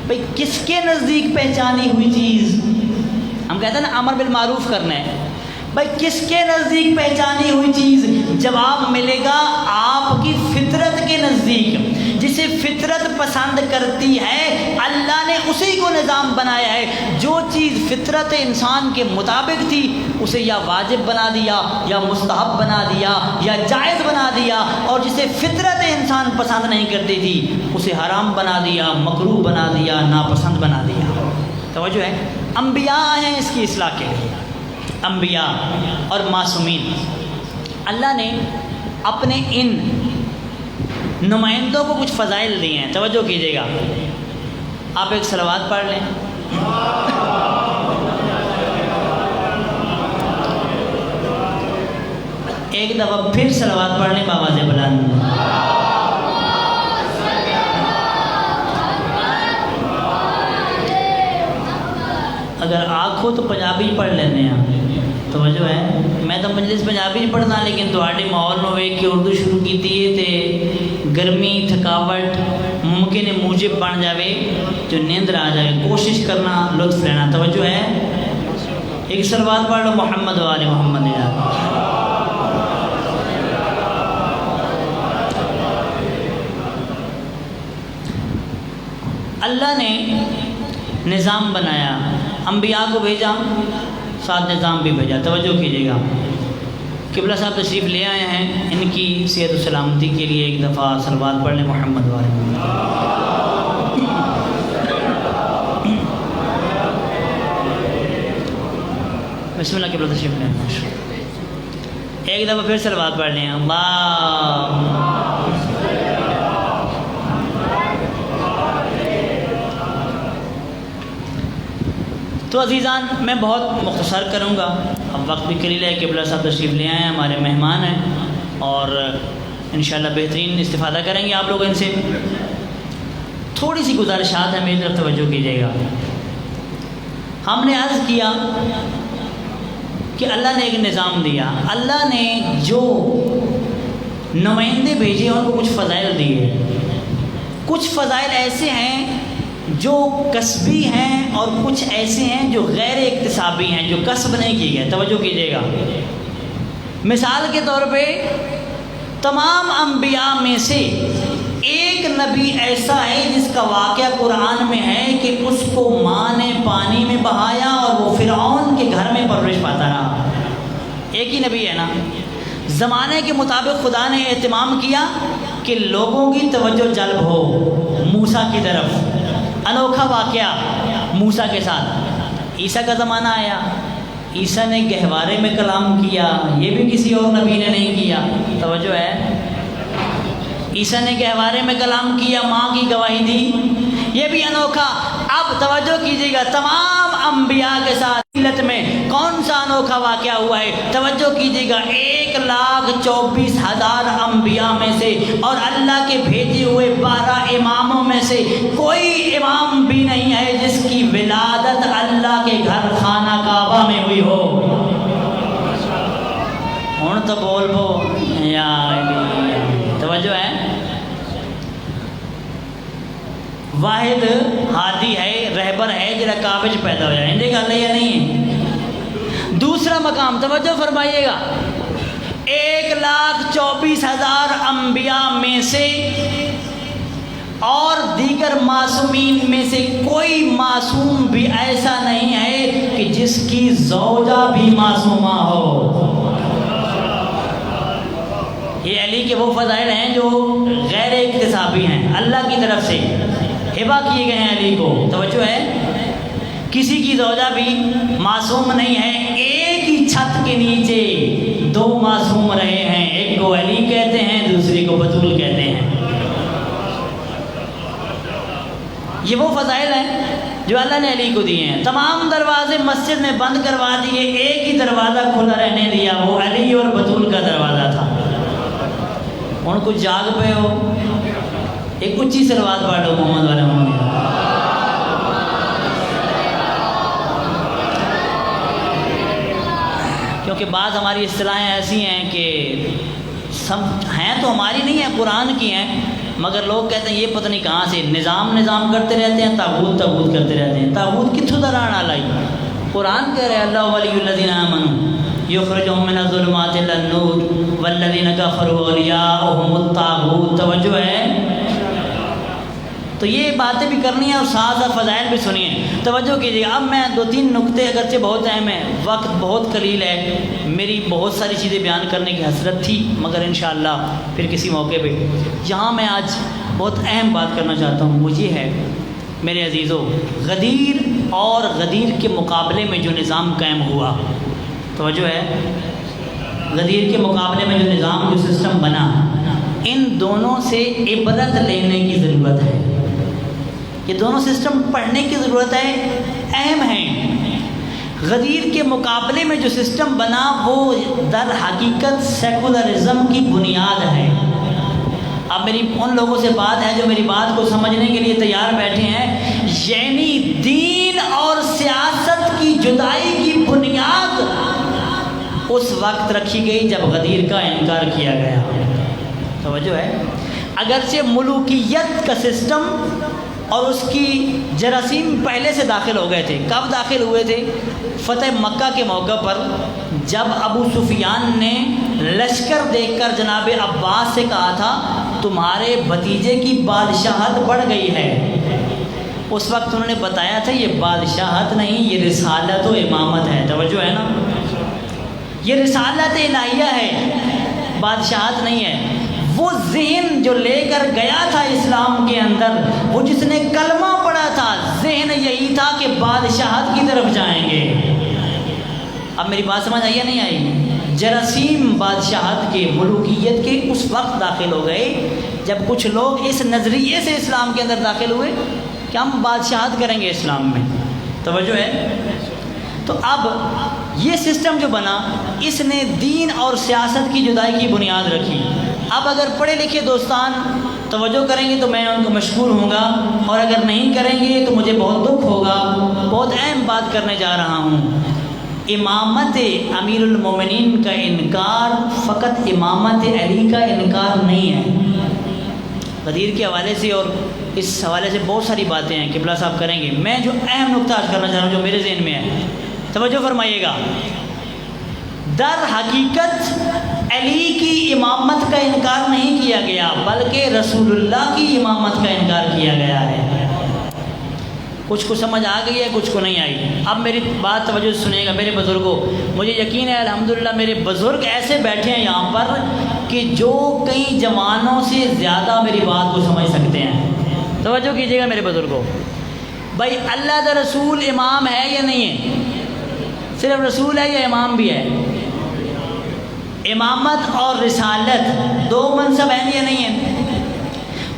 بھئی کس کے نزدیک پہچانی ہوئی چیز؟ ہم کہتے ہیں نا امر بالمعروف کرنا ہے. بھئی کس کے نزدیک پہچانی ہوئی چیز؟ جواب ملے گا آپ کی فطرت کے نزدیک. جسے فطرت پسند کرتی ہے اللہ نے اسی کو نظام بنایا ہے. جو چیز فطرت انسان کے مطابق تھی اسے یا واجب بنا دیا یا مستحب بنا دیا یا جائز بنا دیا، اور جسے فطرت انسان پسند نہیں کرتی تھی اسے حرام بنا دیا، مکروہ بنا دیا، ناپسند بنا دیا. توجہ ہے. انبیاء ہیں اس کی اصلاح کے لیے. انبیاء اور معصومین اللہ نے اپنے ان نمائندوں کو کچھ فضائل دیے ہیں. توجہ کیجیے گا. آپ ایک صلوات پڑھ لیں. ایک دفعہ پھر صلوات پڑھ لیں بآواز بلند. اگر آنکھ ہو تو پنجابی پڑھ لینے ہیں. توجہ ہے. میں تو مجلس پنجابی نہیں پڑھنا، لیکن تھوڑے ماحول میں ویکھ کے اردو شروع کیتی ہے تے گرمی تھکاوٹ ممکن ہے موجب بن جاوے جو نیندر آ جائے. کوشش کرنا لطف لینا. توجہ ہے. ایک صلوات پڑھ لو محمد و آل محمد. اللہ نے نظام بنایا، انبیاء کو بھیجا، ساتھ نظام بھی بھیجا. توجہ کیجیے گا. قبلہ صاحب تشریف لے آئے ہیں، ان کی صحت و سلامتی کے لیے ایک دفعہ صلوات پڑھ لیں محمد والے. بسم اللہ. قبلہ تشریف لیں. ایک دفعہ پھر صلوات پڑھ لیں. اللہ تو عزیزان میں بہت مختصر کروں گا، اب وقت بھی قلیل ہے. قبلہ صاحب تشریف لے آئے ہیں، ہمارے مہمان ہیں، اور انشاءاللہ بہترین استفادہ کریں گے آپ لوگ ان سے. تھوڑی سی گزارشات ہیں میری طرف، توجہ کیجیے گا. ہم نے عرض کیا کہ اللہ نے ایک نظام دیا. اللہ نے جو نمائندے بھیجے ان کو کچھ فضائل دیے. کچھ فضائل ایسے ہیں جو کسبی ہیں اور کچھ ایسے ہیں جو غیر اکتسابی ہیں، جو کسب نہیں کی گئے. توجہ کیجیے گا. مثال کے طور پہ تمام انبیاء میں سے ایک نبی ایسا ہے جس کا واقعہ قرآن میں ہے کہ اس کو ماں نے پانی میں بہایا اور وہ فرعون کے گھر میں پرورش پاتا رہا. ایک ہی نبی ہے نا. زمانے کے مطابق خدا نے اہتمام کیا کہ لوگوں کی توجہ جلب ہو موسیٰ کی طرف. انوکھا واقعہ موسیٰ کے ساتھ. عیسیٰ کا زمانہ آیا، عیسیٰ نے گہوارے میں کلام کیا. یہ بھی کسی اور نبی نے نہیں کیا. توجہ ہے. عیسیٰ نے گہوارے میں کلام کیا، ماں کی گواہی دی. یہ بھی انوکھا. اب توجہ کیجیے گا. تمام انبیاء کے ساتھ میں کون سا انوکھا واقعہ ہوا ہے؟ توجہ کیجیے گا. 1,24,000 انبیاء میں سے اور اللہ کے بھیجے ہوئے 12 اماموں میں سے کوئی امام بھی نہیں ہے جس کی ولادت اللہ کے گھر خانہ کعبہ میں ہوئی ہو. ہوں تو بول بو یا توجہ ہے. واحد ہادی ہے، رہبر ہے جڑا کعبے چ پیدا ہوا ہے. اندے گل ہے یا نہیں ہے؟ دوسرا مقام توجہ فرمائیے گا. 1,24,000 انبیاء میں سے اور دیگر معصومین میں سے کوئی معصوم بھی ایسا نہیں ہے کہ جس کی زوجہ بھی معصومہ ہو. یہ علی کے وہ فضائل ہیں جو غیر اکتسابی ہیں، اللہ کی طرف سے. ہبہ کیے گئے ہیں علی کو. توجہ ہے, کسی کی زوجہ بھی معصوم نہیں ہے. ایک ہی چھت کے نیچے دو معصوم رہے ہیں, ایک کو علی کہتے ہیں, دوسری کو بطول کہتے ہیں. یہ وہ فضائل ہیں جو اللہ نے علی کو دیے ہیں. تمام دروازے مسجد میں بند کروا دیے, ایک ہی دروازہ کھلا رہنے دیا, وہ علی اور بطول کا دروازہ تھا. ان کو جاگ پہ ہو, ایک اونچی سلوات پڑھو محمد والا محمد. کیونکہ بعض ہماری اصطلاحیں ایسی ہیں کہ سب ہیں تو ہماری نہیں ہیں, قرآن کی ہیں, مگر لوگ کہتے ہیں یہ پتہ نہیں کہاں سے نظام کرتے رہتے ہیں, تاغوت کرتے رہتے ہیں. تاغوت کتھوں دران آلائی؟ قرآن کہہ رہے ہیں اللہ ولی الذین آمنوا یخرجہم من الظلمات الی النور والذین کفروا اولیاؤہم الطاغوت. توجہ ہے, تو یہ باتیں بھی کرنی ہیں اور ساتھ ساتھ فضائل بھی سنیے. توجہ کیجیے. اب میں 2-3 نقطے, اگرچہ بہت اہم ہیں, وقت بہت قلیل ہے, میری بہت ساری چیزیں بیان کرنے کی حسرت تھی, مگر انشاءاللہ پھر کسی موقع پہ. یہاں میں آج بہت اہم بات کرنا چاہتا ہوں, وہ یہ ہے میرے عزیزو, غدیر اور غدیر کے مقابلے میں جو نظام قائم ہوا. توجہ ہے, غدیر کے مقابلے میں جو نظام, جو سسٹم بنا, ان دونوں سے عبرت لینے کی ضرورت ہے. یہ دونوں سسٹم پڑھنے کی ضرورت ہے, اہم ہیں. غدیر کے مقابلے میں جو سسٹم بنا وہ در حقیقت سیکولرزم کی بنیاد ہے. اب میری ان لوگوں سے بات ہے جو میری بات کو سمجھنے کے لیے تیار بیٹھے ہیں. یعنی دین اور سیاست کی جدائی کی بنیاد اس وقت رکھی گئی جب غدیر کا انکار کیا گیا. توجہ ہے, اگرچہ ملوکیت کا سسٹم اور اس کی جراثیم پہلے سے داخل ہو گئے تھے. کب داخل ہوئے تھے؟ فتح مکہ کے موقع پر, جب ابو سفیان نے لشکر دیکھ کر جناب عباس سے کہا تھا تمہارے بھتیجے کی بادشاہت بڑھ گئی ہے. اس وقت انہوں نے بتایا تھا یہ بادشاہت نہیں, یہ رسالت و امامت ہے. توجہ ہے نا, یہ رسالت الہیہ ہے, بادشاہت نہیں ہے. وہ ذہن جو لے کر گیا تھا اسلام کے اندر, وہ جس نے کلمہ پڑھا تھا, ذہن یہی تھا کہ بادشاہت کی طرف جائیں گے. اب میری بات سمجھ آئی یا نہیں آئی؟ جراثیم بادشاہت کے, ملوکیت کے اس وقت داخل ہو گئے جب کچھ لوگ اس نظریے سے اسلام کے اندر داخل ہوئے کہ ہم بادشاہت کریں گے اسلام میں. توجہ ہے. تو اب یہ سسٹم جو بنا, اس نے دین اور سیاست کی جدائی کی بنیاد رکھی. اب اگر پڑھے لکھے دوستان توجہ کریں گے تو میں ان کو مشکور ہوں گا, اور اگر نہیں کریں گے تو مجھے بہت دکھ ہوگا. بہت اہم بات کرنے جا رہا ہوں. امامت امیر المومنین کا انکار فقط امامت علی کا انکار نہیں ہے. غدیر کے حوالے سے اور اس حوالے سے بہت ساری باتیں ہیں, قبلہ صاحب کریں گے. میں جو اہم نقطہ آج کرنا چاہ رہا ہوں, جو میرے ذہن میں ہے, توجہ فرمائیے گا. در حقیقت علی کی امامت کا انکار نہیں کیا گیا, بلکہ رسول اللہ کی امامت کا انکار کیا گیا ہے. کچھ کو سمجھ آ گئی ہے, کچھ کو نہیں آئی. اب میری بات توجہ سنیے گا میرے بزرگوں. مجھے یقین ہے الحمدللہ میرے بزرگ ایسے بیٹھے ہیں یہاں پر کہ جو کئی جوانوں سے زیادہ میری بات کو سمجھ سکتے ہیں. توجہ کیجیے گا میرے بزرگوں. بھائی اللہ کا رسول امام ہے یا نہیں ہے؟ صرف رسول ہے یا امام بھی ہے؟ امامت اور رسالت دو منصب ہیں یا نہیں ہیں؟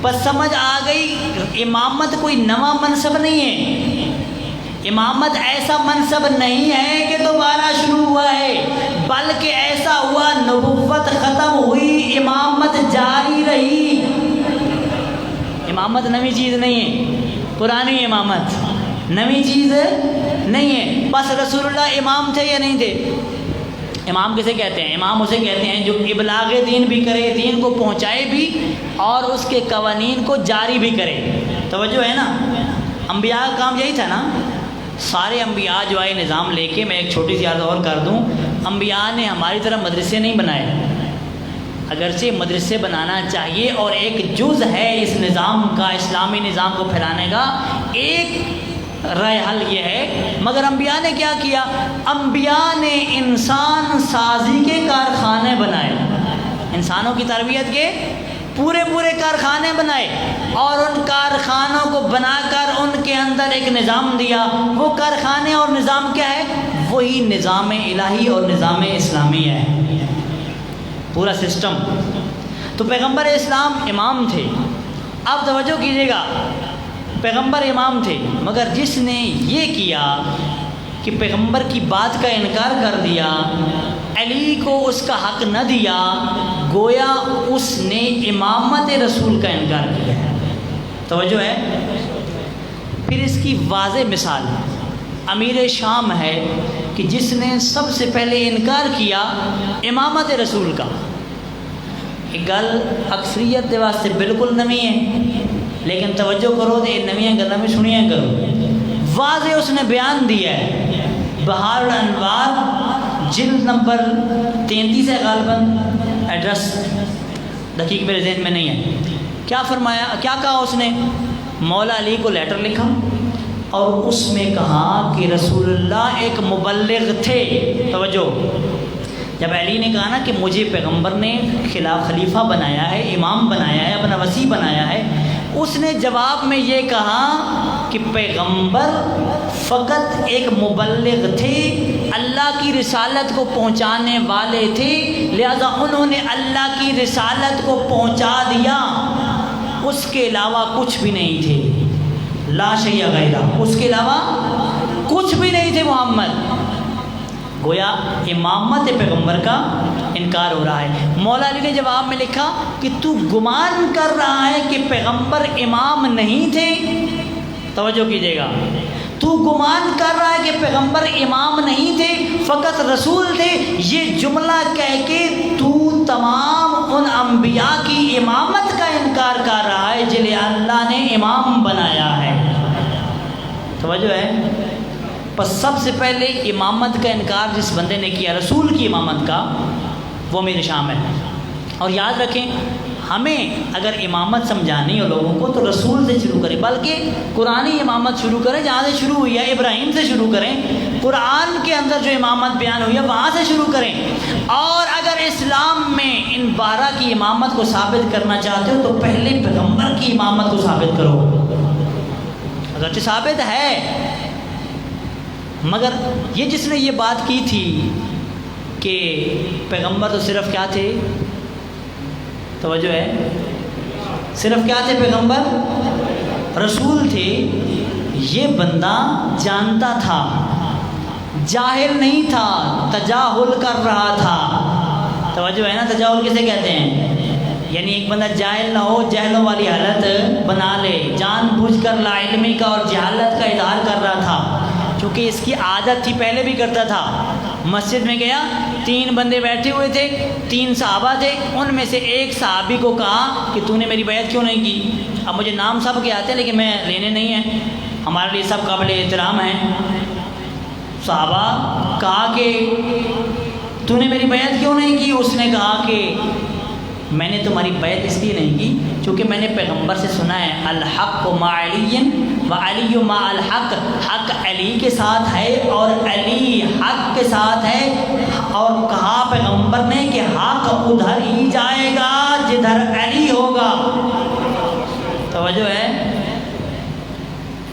بس سمجھ آ گئی. امامت کوئی نواں منصب نہیں ہے. امامت ایسا منصب نہیں ہے کہ دوبارہ شروع ہوا ہے, بلکہ ایسا ہوا نبوت ختم ہوئی, امامت جاری رہی. امامت نئی چیز نہیں ہے, پرانی امامت نئی چیز نہیں ہے. بس رسول اللہ امام تھے یا نہیں تھے؟ امام کسے کہتے ہیں؟ امام اسے کہتے ہیں جو ابلاغ دین بھی کرے, دین کو پہنچائے بھی, اور اس کے قوانین کو جاری بھی کرے. توجہ ہے نا. انبیاء کا کام یہی تھا نا. سارے انبیاء جو آئے نظام لے کے, میں ایک چھوٹی سی یاد اور کر دوں, انبیاء نے ہماری طرح مدرسے نہیں بنائے. اگرچہ مدرسے بنانا چاہیے اور ایک جز ہے اس نظام کا, اسلامی نظام کو پھیلانے کا, ایک رائے حل یہ ہے. مگر انبیاء نے کیا کیا؟ انبیاء نے انسان سازی کے کارخانے بنائے, انسانوں کی تربیت کے پورے پورے کارخانے بنائے اور ان کارخانوں کو بنا کر ان کے اندر ایک نظام دیا. وہ کارخانے اور نظام کیا ہے؟ وہی نظام الہی اور نظام اسلامی ہے، پورا سسٹم. تو پیغمبر اسلام امام تھے. اب توجہ کیجیے گا، پیغمبر امام تھے، مگر جس نے یہ کیا کہ پیغمبر کی بات کا انکار کر دیا، علی کو اس کا حق نہ دیا، گویا اس نے امامت رسول کا انکار کیا. توجہ ہے. پھر اس کی واضح مثال امیر شام ہے کہ جس نے سب سے پہلے انکار کیا امامت رسول کا. ایک گل اکثریت کے واسطے بالکل نوی ہے، لیکن توجہ کرو تو یہ نویاں گلاں میں سنیا کرو. واضح اس نے بیان دیا ہے، بہار الانوار جلد نمبر 33 ہے غالباً، ایڈریس دقیق میرے ذہن میں نہیں ہے. کیا فرمایا، کیا کہا اس نے؟ مولا علی کو لیٹر لکھا اور اس میں کہا کہ رسول اللہ ایک مبلغ تھے. توجہ، جب علی نے کہا نا کہ مجھے پیغمبر نے خلیفہ بنایا ہے، امام بنایا ہے، اپنا وصی بنایا ہے، اس نے جواب میں یہ کہا کہ پیغمبر فقط ایک مبلغ تھے، اللہ کی رسالت کو پہنچانے والے تھے، لہذا انہوں نے اللہ کی رسالت کو پہنچا دیا، اس کے علاوہ کچھ بھی نہیں تھے. لا شیء غیرہ، اس کے علاوہ کچھ بھی نہیں تھے محمد. گویا امامت پیغمبر کا انکار ہو رہا ہے. مولا علی نے جواب میں لکھا کہ تو گمان کر رہا ہے کہ پیغمبر امام نہیں تھے. توجہ کیجیے گا، تو گمان کر رہا ہے کہ پیغمبر امام نہیں تھے، فقط رسول تھے. یہ جملہ کہہ کے تو تمام ان انبیاء کی امامت کا انکار کر رہا ہے جنہیں اللہ نے امام بنایا ہے. توجہ ہے. بس سب سے پہلے امامت کا انکار جس بندے نے کیا رسول کی امامت کا، وہ میرے شام ہے. اور یاد رکھیں، ہمیں اگر امامت سمجھانی ہو لوگوں کو تو رسول سے شروع کریں، بلکہ قرآنی امامت شروع کریں. جہاں سے شروع ہوئی ہے ابراہیم سے شروع کریں، قرآن کے اندر جو امامت بیان ہوئی ہے وہاں سے شروع کریں. اور اگر اسلام میں ان 12 کی امامت کو ثابت کرنا چاہتے ہو تو پہلے پیغمبر کی امامت کو ثابت کرو. اگرچہ ثابت ہے، مگر یہ جس نے یہ بات کی تھی کہ پیغمبر تو صرف کیا تھے؟ توجہ ہے، صرف کیا تھے؟ پیغمبر رسول تھے. یہ بندہ جانتا تھا، جاہل نہیں تھا، تجاہل کر رہا تھا. توجہ ہے نا، تجاہل کسے کہتے ہیں؟ یعنی ایک بندہ جاہل نہ ہو، جہلوں والی حالت بنا لے، جان بوجھ کر لا علمی کا اور جہالت کا اظہار کر رہا تھا، چونکہ اس کی عادت تھی، پہلے بھی کرتا تھا. مسجد میں گیا، 3 بندے بیٹھے ہوئے تھے، 3 صحابہ تھے. ان میں سے ایک صحابی کو کہا کہ تو نے میری بیعت کیوں نہیں کی؟ اب مجھے نام سب کے آتے ہیں لیکن میں لینے نہیں ہیں، ہمارے لیے سب قابل احترام ہیں. صحابہ کہا کہ تو نے میری بیعت کیوں نہیں کی؟ اس نے کہا کہ میں نے تمہاری بیعت اس لیے نہیں کی کیونکہ میں نے پیغمبر سے سنا ہے الحق مع علی و علی مع الحق، حق علی کے ساتھ ہے اور علی حق کے ساتھ ہے. اور کہا پیغمبر نے کہ حق ادھر ہی جائے گا جدھر علی ہوگا. توجہ ہے.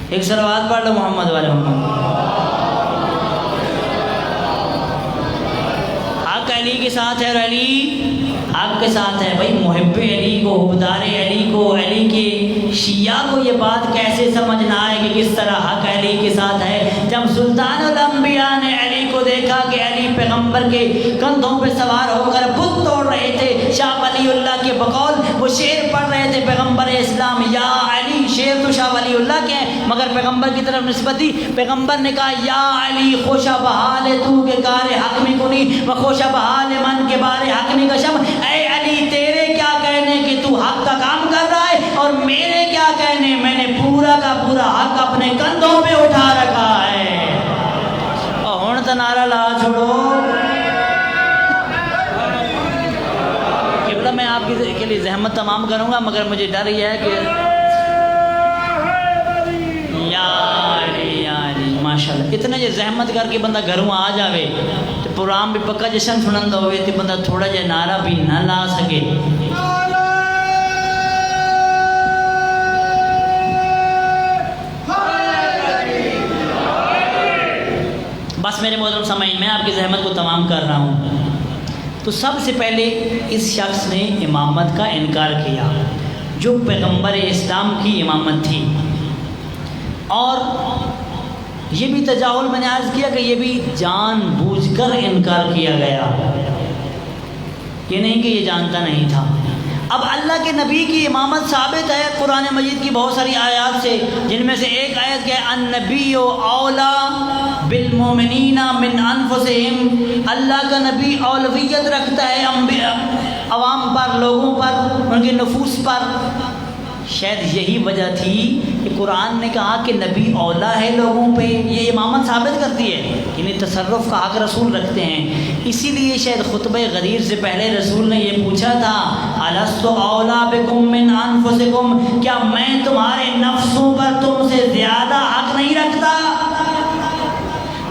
ایک صلوات پڑھ لو محمد والے محمد. حق علی کے ساتھ ہے اور علی حق کے ساتھ ہے. بھائی محب علی کو، حبدار علی کو، علی کے شیعہ کو یہ بات کیسے سمجھنا ہے کہ کس طرح حق علی کے ساتھ ہے؟ جب سلطان الانبیاء نے علی کو دیکھا کہ علی پیغمبر کے کندھوں پہ سوار ہو کر بت توڑ رہے تھے، شاہ ولی اللہ کے بقول وہ شعر پڑھ رہے تھے پیغمبر اسلام یا علی. شعر تو شاہ ولی اللہ کے ہیں مگر پیغمبر کی طرف نسبت دی. پیغمبر نے کہا یا علی خوشا بحال تو کے کار حق میں کنی و خوشا بحال من کے بارے حق میں کشم. اے علی تیرے کیا کہنے کہ تو حق کا کام کر رہا ہے، اور میرے کیا کہنے، میں نے پورا کا پورا حق اپنے کندھوں پہ اٹھا رکھا ہے. اور ہن تو نعرہ لا چھوڑو. قبلہ میں آپ کے لیے زحمت تمام کروں گا مگر مجھے ڈر یہ ہے کہ ماشاءاللہ اتنا جو زحمت کر کے بندہ گھروں آ جاوے تو پروگرام بھی پکا جشن سنندا ہوئے تو بندہ تھوڑا جہا نعرہ بھی نہ لا سکے. کی زحمت کو تمام کر رہا ہوں. تو سب سے پہلے اس شخص نے امامت کا انکار کیا جو پیغمبر اسلام کی امامت تھی. اور یہ بھی تجاہل میں نے عرض کیا کہ یہ بھی جان بوجھ کر انکار کیا گیا، یہ نہیں کہ یہ جانتا نہیں تھا. اب اللہ کے نبی کی امامت ثابت ہے قرآن مجید کی بہت ساری آیات سے، جن میں سے ایک آیت کہ النبی اولا بالمؤمنین من انفسہم، اللہ کا نبی اولویت رکھتا ہے عوام پر، لوگوں پر، ان کے نفوس پر. شاید یہی وجہ تھی کہ قرآن نے کہا کہ نبی اولا ہے لوگوں پہ، یہ امامت ثابت کرتی ہے، یعنی تصرف کا حق رسول رکھتے ہیں. اسی لیے شاید خطبہ غدیر سے پہلے رسول نے یہ پوچھا تھا الست اولا بکم من انفسکم، کیا میں تمہارے نفسوں پر تم سے زیادہ حق نہیں رکھتا؟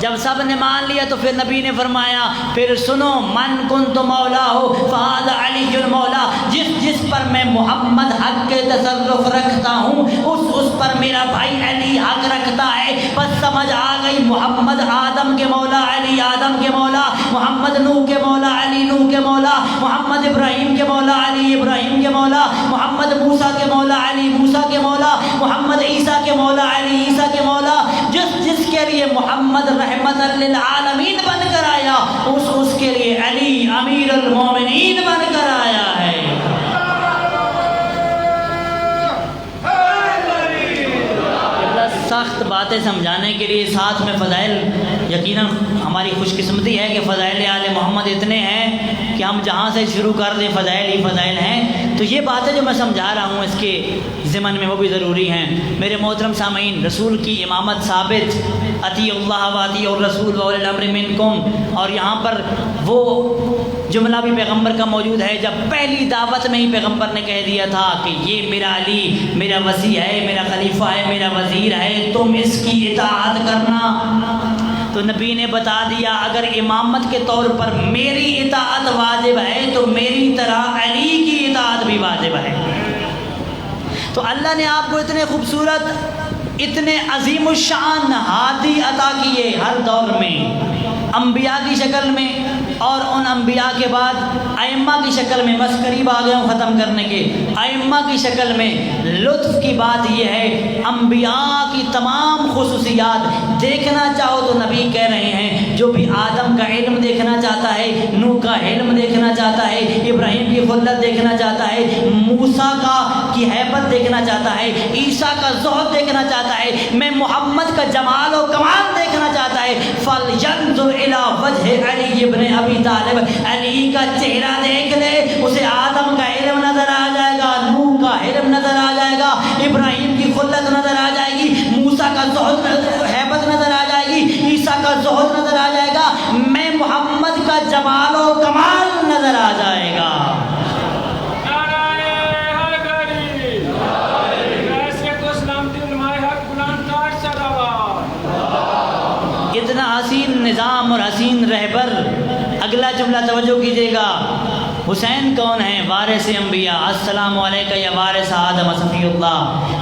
جب سب نے مان لیا تو پھر نبی نے فرمایا پھر سنو من کنت مولا ہو فہذا علی المولا، جس پر میں محمد حق کے تصرف رکھتا ہوں اس پر میرا بھائی علی حق رکھتا ہے. بس سمجھ آ گئی، محمد آدم کے مولا علی آدم کے مولا، محمد نوح کے مولا علی نوح کے مولا، محمد ابراہیم کے مولا علی ابراہیم کے مولا، محمد موسیٰ کے مولا علی موسیٰ کے مولا، محمد عیسیٰ کے مولا علی عیسیٰ کے مولا. جس کے لیے محمد رحمت للعالمین بن کر آیا اس کے لیے علی امیر المومنین بن کر آیا ہے. سخت باتیں سمجھانے کے لیے ساتھ میں فضائل، یقیناً ہماری خوش قسمتی ہے کہ فضائل آل محمد اتنے ہیں کہ ہم جہاں سے شروع کر دیں فضائل ہی فضائل ہیں. تو یہ باتیں جو میں سمجھا رہا ہوں اس کے ضمن میں وہ بھی ضروری ہیں. میرے محترم سامعین، رسول کی امامت ثابت، اطیع اللہ و اطیع الرسول واولی الامر منکم. اور یہاں پر وہ جملہ بھی پیغمبر کا موجود ہے جب پہلی دعوت میں ہی پیغمبر نے کہہ دیا تھا کہ یہ میرا علی میرا وصی ہے، میرا خلیفہ ہے، میرا وزیر ہے، تم اس کی اطاعت کرنا. تو نبی نے بتا دیا اگر امامت کے طور پر میری اطاعت واجب ہے تو میری طرح علی کی اطاعت بھی واجب ہے. تو اللہ نے آپ کو اتنے خوبصورت، اتنے عظیم الشان ہادی عطا کیے ہر دور میں، انبیاء کی شکل میں اور ان انبیاء کے بعد ائمہ کی شکل میں. بس قریب آ گیا ہوں ختم کرنے کے. ائمہ کی شکل میں لطف کی بات یہ ہے انبیاء کی تمام خصوصیات دیکھنا چاہو تو نبی کہہ رہے ہیں جو بھی آدم کا علم دیکھنا چاہتا ہے، نوح کا علم دیکھنا چاہتا ہے، ابراہیم کی خلت دیکھنا چاہتا ہے، موسیٰ کی ہیبت دیکھنا چاہتا ہے، عیسیٰ کا زہد دیکھنا چاہتا ہے، میں محمد کا جمال و کمال دیکھنا چاہتا ہے فَلْيَنْظُرْ إِلَىٰ وَجْهِ عَلِيِّ ابْنِ ابی طالب. علی کا چہرہ دیکھ لے، اسے آدم کا علم نظر آ جائے گا، نوح کا علم نظر آ جائے گا، ابراہیم کی خلت نظر آ جائے گی، موسیٰ کا زہد ہیبت نظر آ جائے گی، عیسیٰ کا زہد نظر آ جائے گا، میں محمد کا جمال و کمال نظر آ جائے گا. اتنا حسین نظام اور حسین رہبر. اگلا جملہ توجہ کیجیے گا. حسین کون ہیں؟ وارث انبیاء. السلام علیکہ یا وارث آدم صفی اللہ.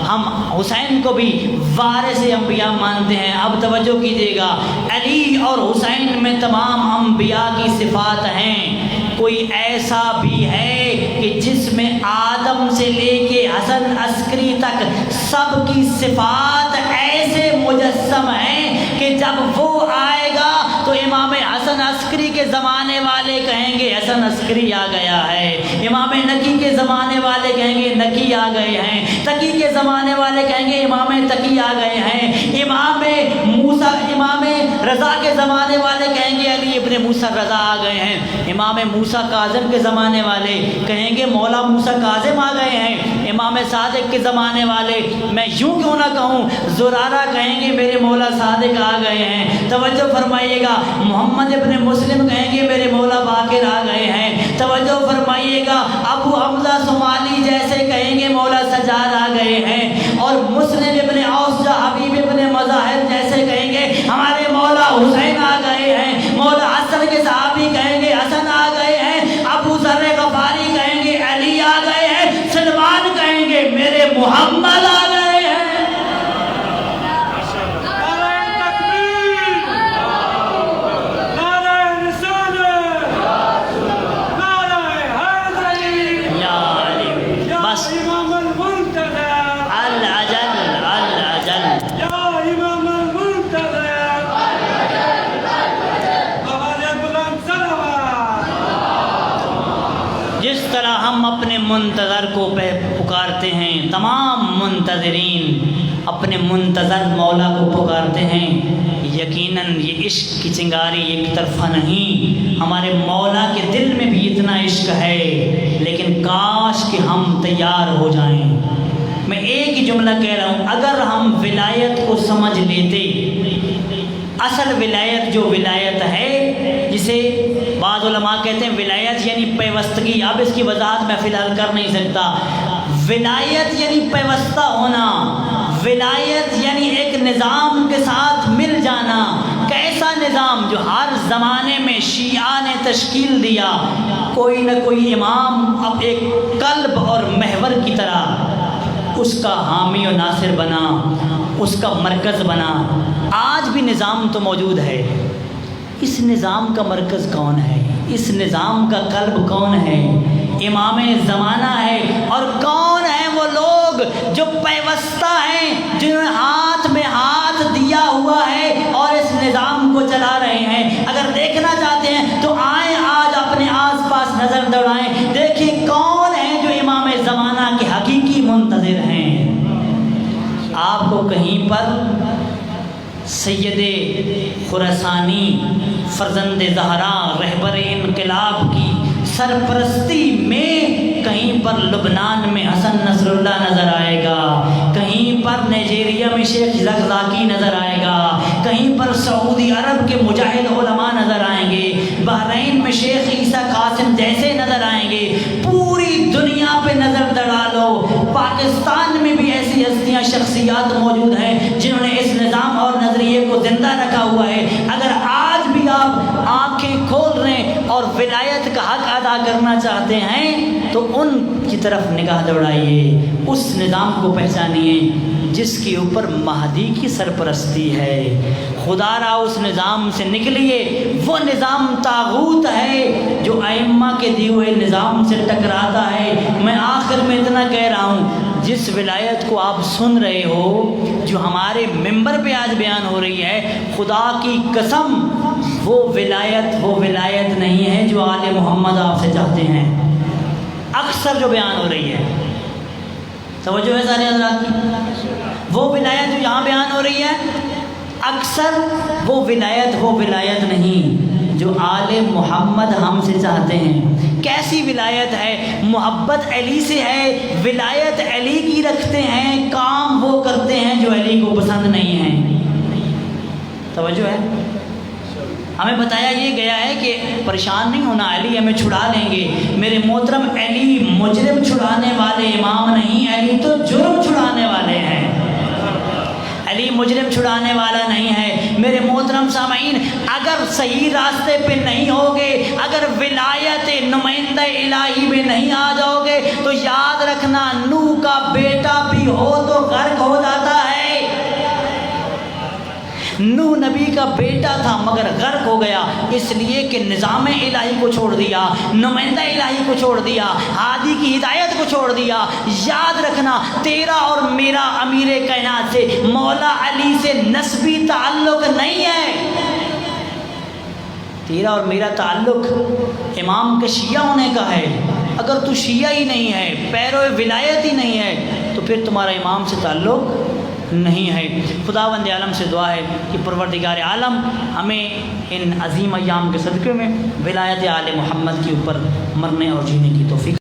ہم حسین کو بھی وارث انبیاء مانتے ہیں. اب توجہ کیجیے گا، علی اور حسین میں تمام انبیاء کی صفات ہیں. کوئی ایسا بھی ہے کہ جس میں آدم سے لے کے حسن عسکری تک سب کی صفات ایسے مجسم ہیں کہ جب وہ آئے گا تو امام حسن عسکری کے زمانے والے کہیں گے حسن عسکری آ گیا ہے، امام نکی کے زمانے والے کہیں گے نکی آ گئے ہیں، تقی کے زمانے والے کہیں گے امام تقی آ گئے ہیں، امام موسیٰ امام رضا کے زمانے والے کہیں گے علی ابن موسیٰ رضا آ گئے ہیں، امام موسیٰ کاظم کے زمانے والے کہیں گے مولا موسیٰ کاظم آ گئے ہیں، امام صادق کے زمانے والے میں یوں کیوں نہ کہوں زرارہ کہیں گے میرے مولا صادق آ گئے ہیں. توجہ فرمائیے گا. محمد ابن مسلم کہیں گے میرے مولا باقر آ گئے ہیں. توجہ فرمائیے گا. ابو حمزہ صومالی جیسے کہیں گے مولا سجاد آ گئے ہیں. اور مسلم ابن اوس حبیب ابن مظاہر جیسے کہیں گے ہمارے مولا حسین آ گئے ہیں. مولا حسن کے صحابی کہیں گے حسن آ گئے ہیں. ابو ذر غفاری کہیں گے علی آ گئے ہیں. سلمان کہیں گے میرے محمد آ گئے ہیں. منتظر کو پکارتے ہیں، تمام منتظرین اپنے منتظر مولا کو پکارتے ہیں۔ یقیناً یہ عشق کی چنگاری ایک طرفہ نہیں، ہمارے مولا کے دل میں بھی اتنا عشق ہے، لیکن کاش کہ ہم تیار ہو جائیں۔ میں ایک ہی جملہ کہہ رہا ہوں، اگر ہم ولایت کو سمجھ لیتے، اصل ولایت جو ولایت ہے، جسے بعض علماء کہتے ہیں ولایت یعنی پیوستگی، اب اس کی وضاحت میں فی الحال کر نہیں سکتا۔ ولایت یعنی پیوستہ ہونا، ولایت یعنی ایک نظام کے ساتھ مل جانا۔ کیسا نظام؟ جو ہر زمانے میں شیعہ نے تشکیل دیا، کوئی نہ کوئی امام اب ایک قلب اور محور کی طرح اس کا حامی و ناصر بنا، اس کا مرکز بنا۔ آج بھی نظام تو موجود ہے، اس نظام کا مرکز کون ہے؟ اس نظام کا قلب کون ہے؟ امام زمانہ ہے۔ اور کون ہیں وہ لوگ جو پیوستہ ہیں، جنہوں نے ہاتھ میں ہاتھ دیا ہوا ہے اور اس نظام کو چلا رہے ہیں؟ اگر دیکھنا چاہتے ہیں تو آئیں، آج اپنے آس پاس نظر دوڑائیں، دیکھیں کون ہیں جو امام زمانہ کے حقیقی منتظر ہیں۔ آپ کو کہیں پر سید خراسانی فرزند زہرا رہبر انقلاب کی سرپرستی میں کہیں پر لبنان میں حسن نصر اللہ نظر آئے گا، کہیں پر نائجیریا میں شیخ زکزاکی نظر آئے گا، کہیں پر سعودی عرب کے مجاہد علماء نظر آئیں گے، بحرین میں شیخ عیسیٰ قاسم جیسے نظر آئیں گے۔ پوری دنیا پہ نظر دوڑا لو، پاکستان میں بھی ایسی ہستیاں شخصیات موجود ہیں جنہوں نے اس نظام اور نظریے کو زندہ رکھا ہوا ہے۔ اگر آج بھی آپ آنکھیں کھول رہے ہیں اور ولایت کا حق ادا کرنا چاہتے ہیں تو ان کی طرف نگاہ دوڑائیے، اس نظام کو پہچانیے جس کے اوپر مہدی کی سرپرستی ہے۔ خدا را اس نظام سے نکلیے، وہ نظام طاغوت ہے جو ائمہ کے دیے ہوئے نظام سے ٹکراتا ہے۔ میں آخر میں اتنا کہہ رہا ہوں، جس ولایت کو آپ سن رہے ہو، جو ہمارے ممبر پہ آج بیان ہو رہی ہے، خدا کی قسم وہ ولایت نہیں ہے جو آل محمد آپ سے چاہتے ہیں۔ اکثر جو بیان ہو رہی ہے، توجہ ہے سارے حضرات کی، وہ ولایت جو یہاں بیان ہو رہی ہے، اکثر وہ ولایت نہیں جو آل محمد ہم سے چاہتے ہیں۔ کیسی ولایت ہے؟ محبت علی سے ہے، ولایت علی کی رکھتے ہیں، کام وہ کرتے ہیں جو علی کو پسند نہیں ہے۔ توجہ ہے؟ ہمیں بتایا یہ گیا ہے کہ پریشان نہیں ہونا، علی ہمیں چھڑا لیں گے۔ میرے محترم، علی مجرم چھڑانے والے امام نہیں، علی تو جرم چھڑانے والے ہیں، علی مجرم چھڑانے والا نہیں ہے۔ میرے محترم سامعین، اگر صحیح راستے پہ نہیں ہوگے، اگر ولایت نمائندہ الہی میں نہیں آ جاؤ گے تو یاد رکھنا، نوح کا بیٹا بھی ہو تو غرق ہو جاتا ہے۔ نوح نبی کا بیٹا تھا مگر غرق ہو گیا، اس لیے کہ نظام الہی کو چھوڑ دیا، نمائندہ الہی کو چھوڑ دیا، ہادی کی ہدایت کو چھوڑ دیا۔ یاد رکھنا، تیرا اور میرا امیر کائنات سے، مولا علی سے نسبی تعلق نہیں ہے، تیرا اور میرا تعلق امام کے شیعہ ہونے کا ہے۔ اگر تو شیعہ ہی نہیں ہے، پیرو ولایت ہی نہیں ہے، تو پھر تمہارا امام سے تعلق نہیں ہے۔ خداوند عالم سے دعا ہے کہ پروردگار عالم ہمیں ان عظیم ایام کے صدقے میں ولایت آل محمد کے اوپر مرنے اور جینے کی توفیق